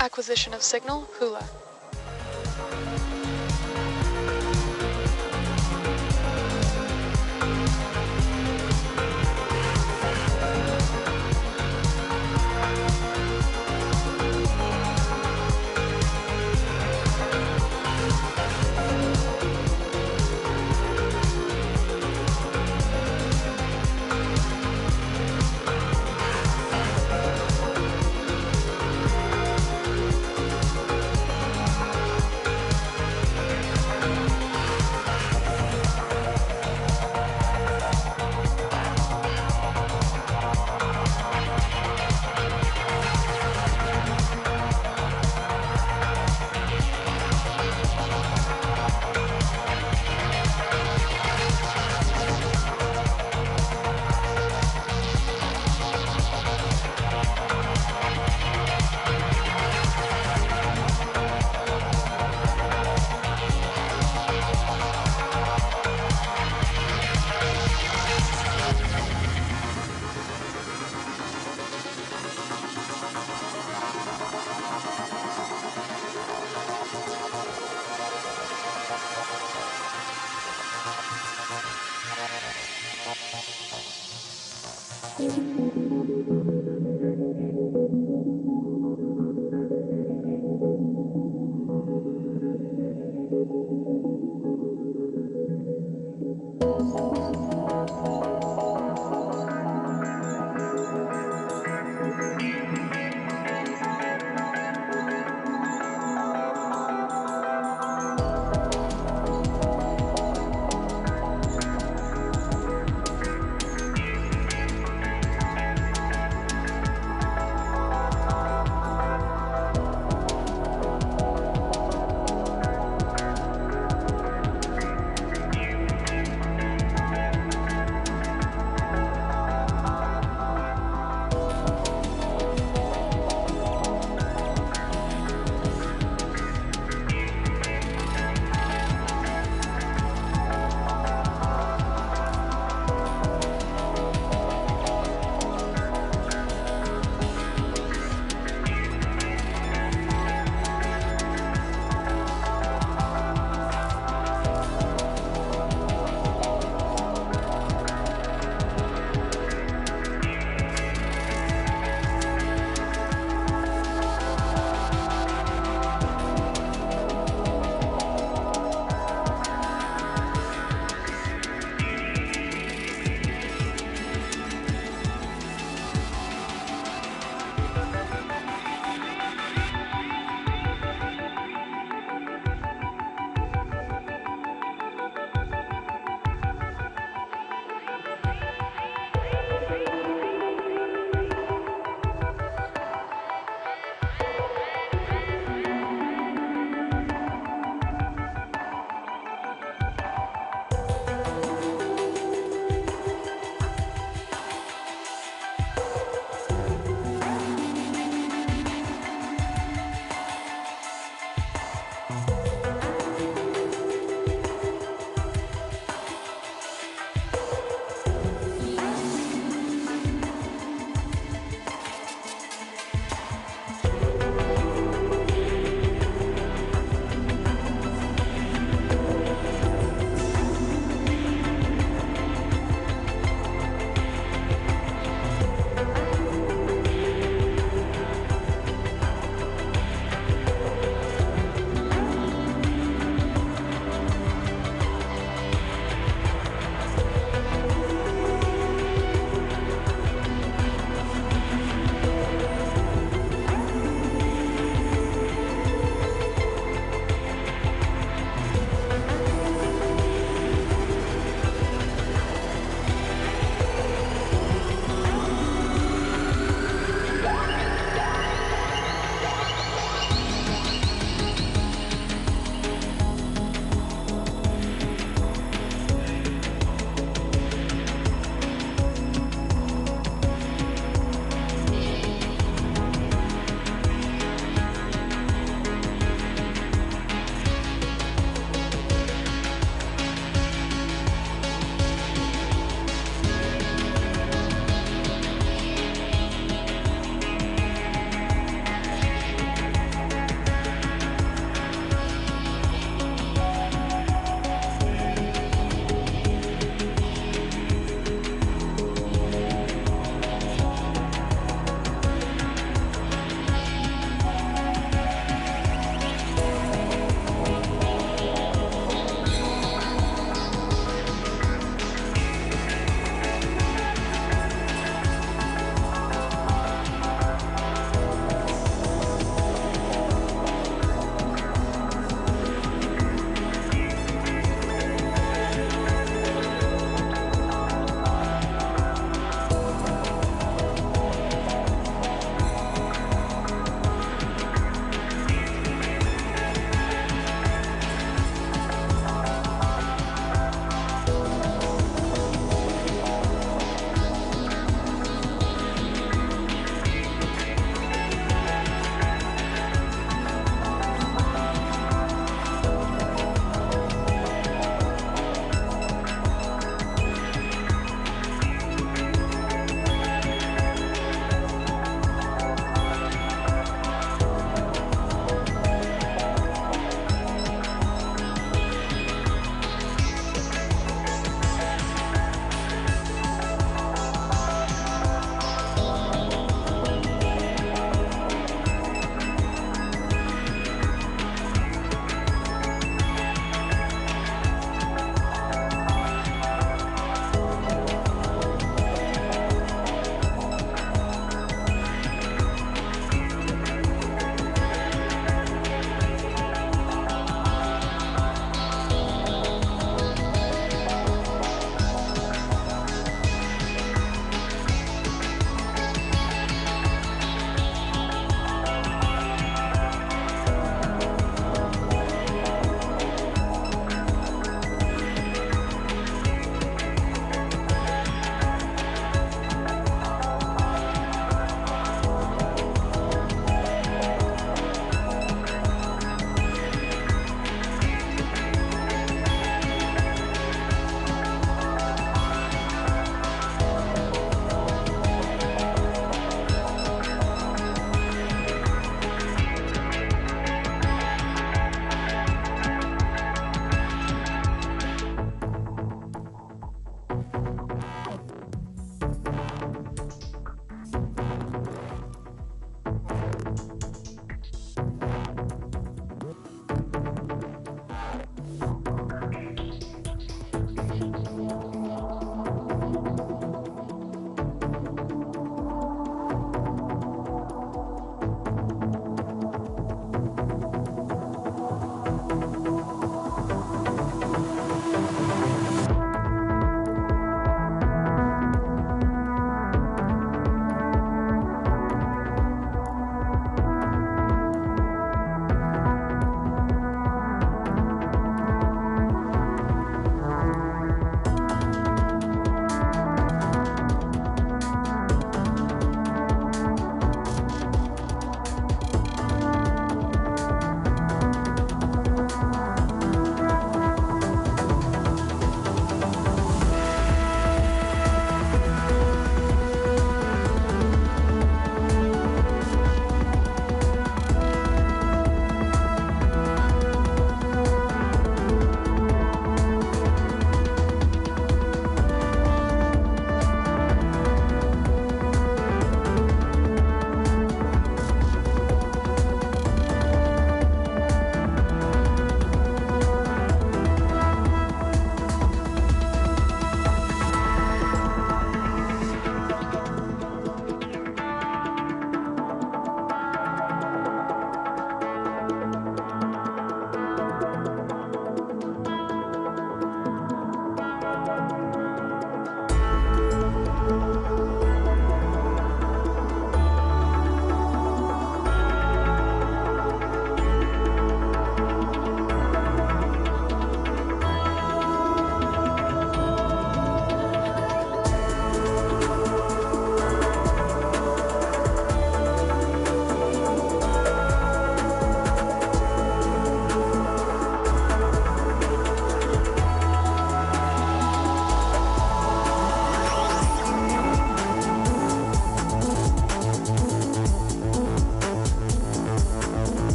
Acquisition of signal, hula.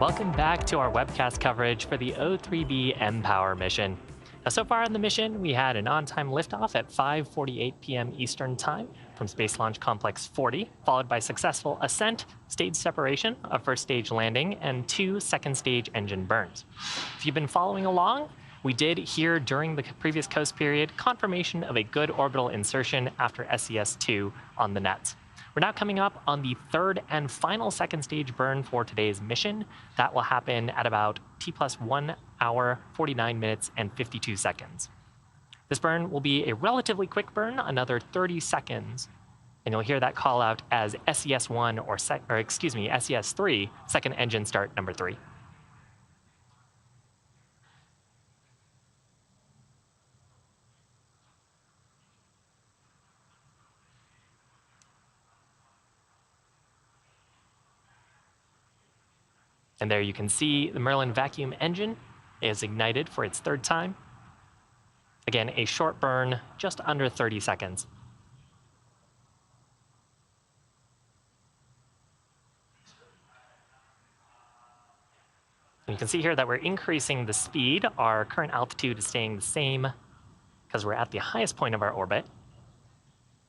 welcome back to our webcast coverage for the O3B mPOWER mission. Now, so far in the mission, we had an on-time liftoff at 5:48 p.m. Eastern Time from Space Launch Complex 40, followed by successful ascent, stage separation, a first stage landing, and 2 second stage engine burns. If you've been following along, we did hear during the previous coast period confirmation of a good orbital insertion after SES-2 on the nets. We're now coming up on the third and final second stage burn for today's mission. That will happen at about T+1 hour, 49 minutes, and 52 seconds. This burn will be a relatively quick burn, another 30 seconds, and you'll hear that call out as SES-1 or SES-3, second engine start number 3. And there you can see the Merlin vacuum engine is ignited for its third time. Again, a short burn, just under 30 seconds. And you can see here that we're increasing the speed. Our current altitude is staying the same because we're at the highest point of our orbit.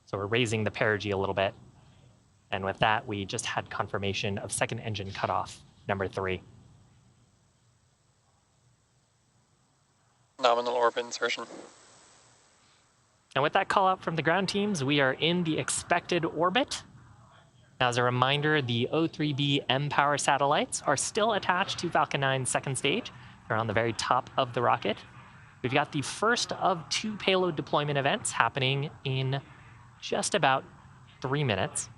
So we're raising the perigee a little bit. And with that, we just had confirmation of second engine cutoff, number 3. Nominal orbit insertion. And with that call out from the ground teams, we are in the expected orbit. Now, as a reminder, the O3B mPOWER satellites are still attached to Falcon 9's second stage. They're on the very top of the rocket. We've got the first of 2 payload deployment events happening in just about 3 minutes.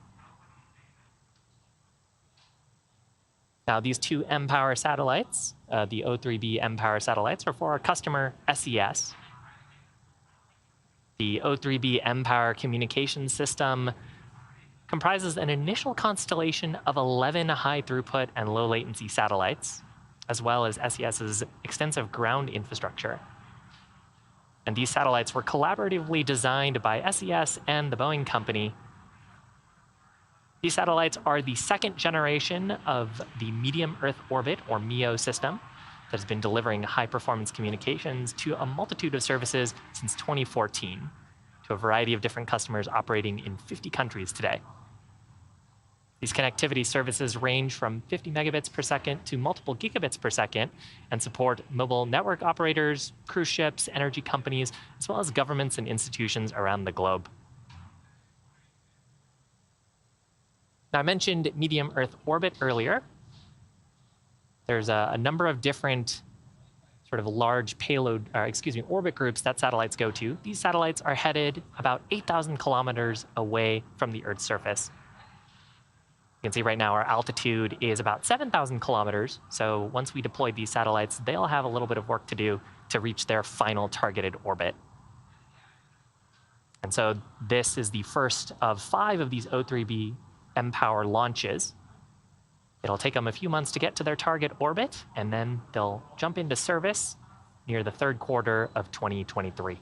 Now, these 2 mPOWER satellites, the O3B mPOWER satellites, are for our customer SES. The O3B mPOWER communication system comprises an initial constellation of 11 high-throughput and low-latency satellites, as well as SES's extensive ground infrastructure. And these satellites were collaboratively designed by SES and the Boeing company. These satellites are the second generation of the medium Earth orbit, or MEO system, that has been delivering high-performance communications to a multitude of services since 2014, to a variety of different customers operating in 50 countries today. These connectivity services range from 50 megabits per second to multiple gigabits per second and support mobile network operators, cruise ships, energy companies, as well as governments and institutions around the globe. Now, I mentioned medium Earth orbit earlier. There's a number of different sort of large payload, orbit groups that satellites go to. These satellites are headed about 8,000 kilometers away from the Earth's surface. You can see right now our altitude is about 7,000 kilometers. So once we deploy these satellites, they'll have a little bit of work to do to reach their final targeted orbit. And so this is the first of 5 of these O3B mPOWER launches. It'll take them a few months to get to their target orbit, and then they'll jump into service near the third quarter of 2023.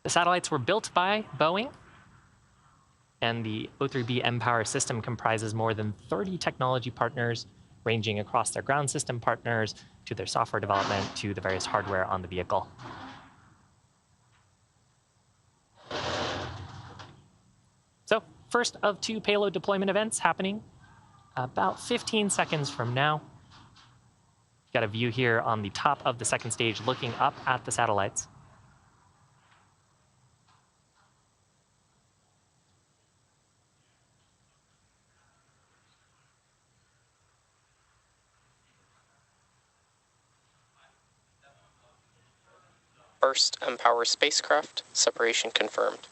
The satellites were built by Boeing, and the O3B mPOWER system comprises more than 30 technology partners, ranging across their ground system partners to their software development to the various hardware on the vehicle. So, first of 2 payload deployment events happening about 15 seconds from now. Got a view here on the top of the second stage looking up at the satellites. First mPOWER spacecraft, separation confirmed.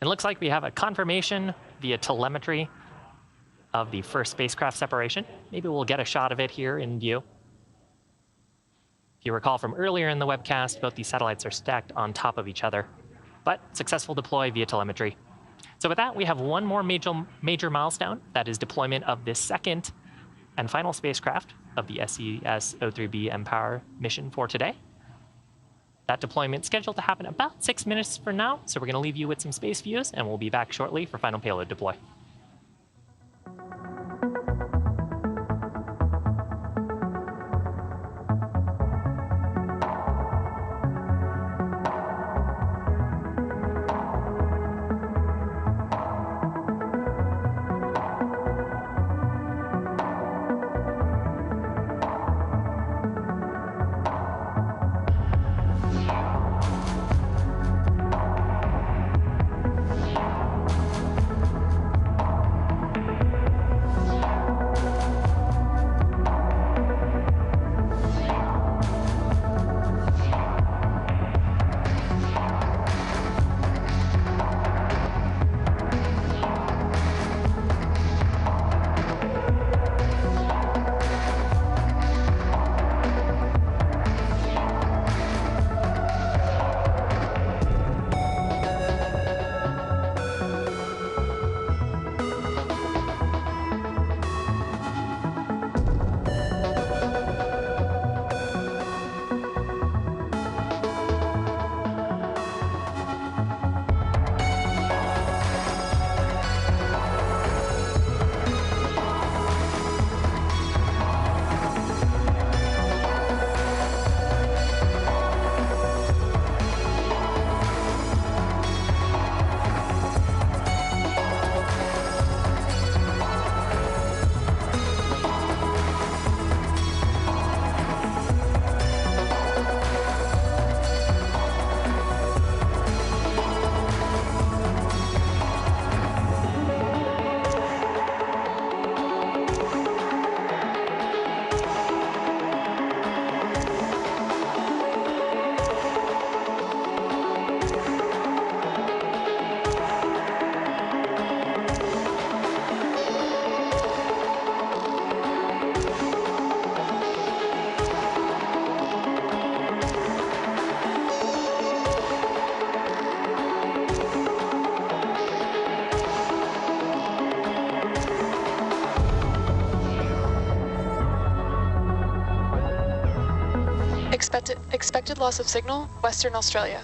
It looks like we have a confirmation via telemetry of the first spacecraft separation. Maybe we'll get a shot of it here in view. If you recall from earlier in the webcast, both these satellites are stacked on top of each other, but successful deploy via telemetry. So with that, we have one more major milestone, that is deployment of this second and final spacecraft of the SES O3B mPOWER mission for today. That deployment's scheduled to happen about 6 minutes from now, so we're going to leave you with some space views, and we'll be back shortly for final payload deploy. Expected loss of signal, Western Australia.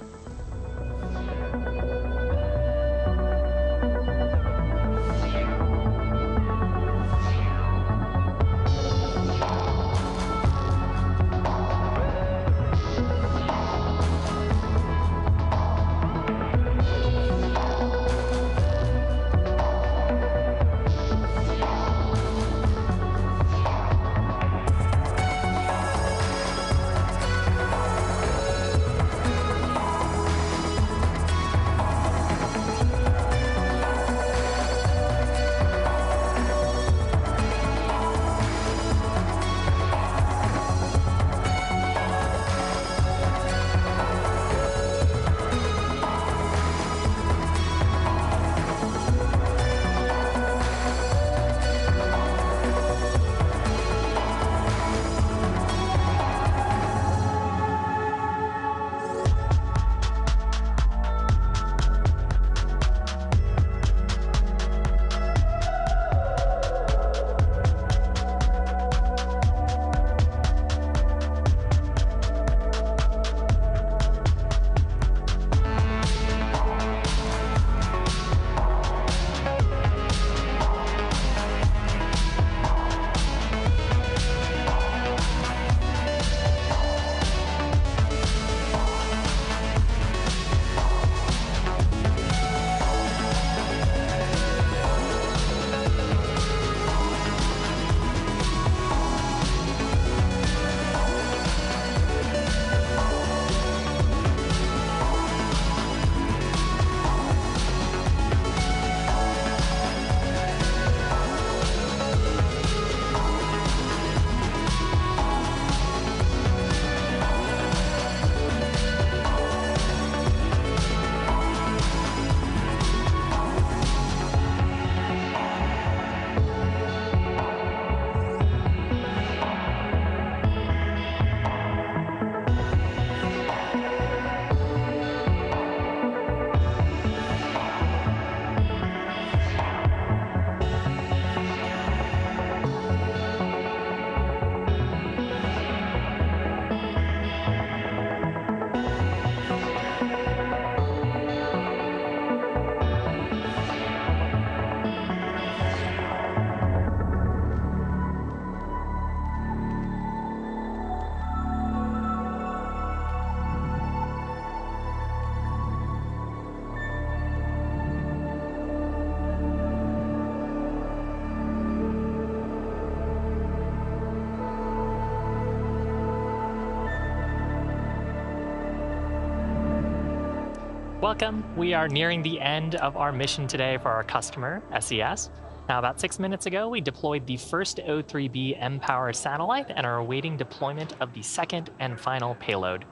Welcome. We are nearing the end of our mission today for our customer, SES. Now, about 6 minutes ago, we deployed the first O3B mPOWER satellite and are awaiting deployment of the second and final payload.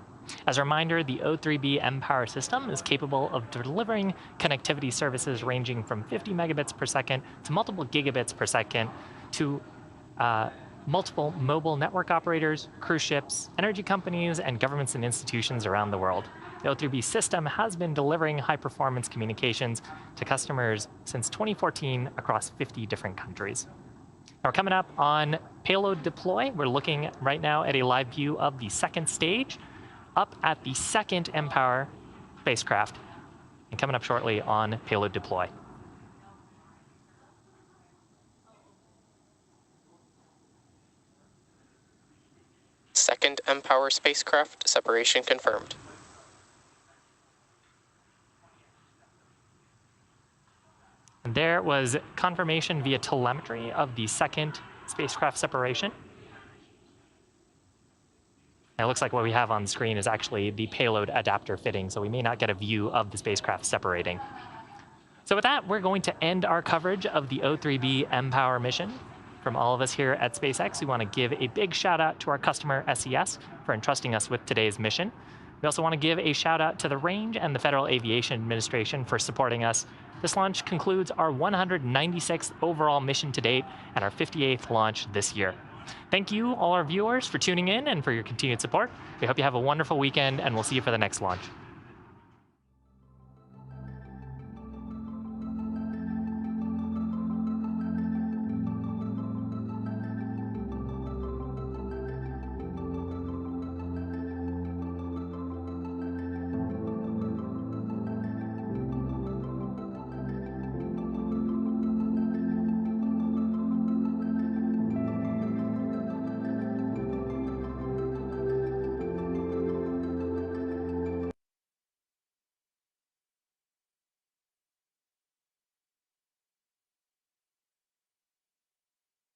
As a reminder, the O3B mPOWER system is capable of delivering connectivity services ranging from 50 megabits per second to multiple gigabits per second to multiple mobile network operators, cruise ships, energy companies, and governments and institutions around the world. The O3B system has been delivering high-performance communications to customers since 2014 across 50 different countries. Now, we're coming up on payload deploy. We're looking right now at a live view of the second stage up at the second mPOWER spacecraft, and coming up shortly on payload deploy. Second mPOWER spacecraft separation confirmed. And there was confirmation via telemetry of the second spacecraft separation. Now, it looks like what we have on the screen is actually the payload adapter fitting, so we may not get a view of the spacecraft separating. So with that, we're going to end our coverage of the O3B mPOWER mission. From all of us here at SpaceX, we want to give a big shout out to our customer, SES, for entrusting us with today's mission. We also want to give a shout out to the Range and the Federal Aviation Administration for supporting us. This launch concludes our 196th overall mission to date and our 58th launch this year. Thank you, all our viewers, for tuning in and for your continued support. We hope you have a wonderful weekend, and we'll see you for the next launch.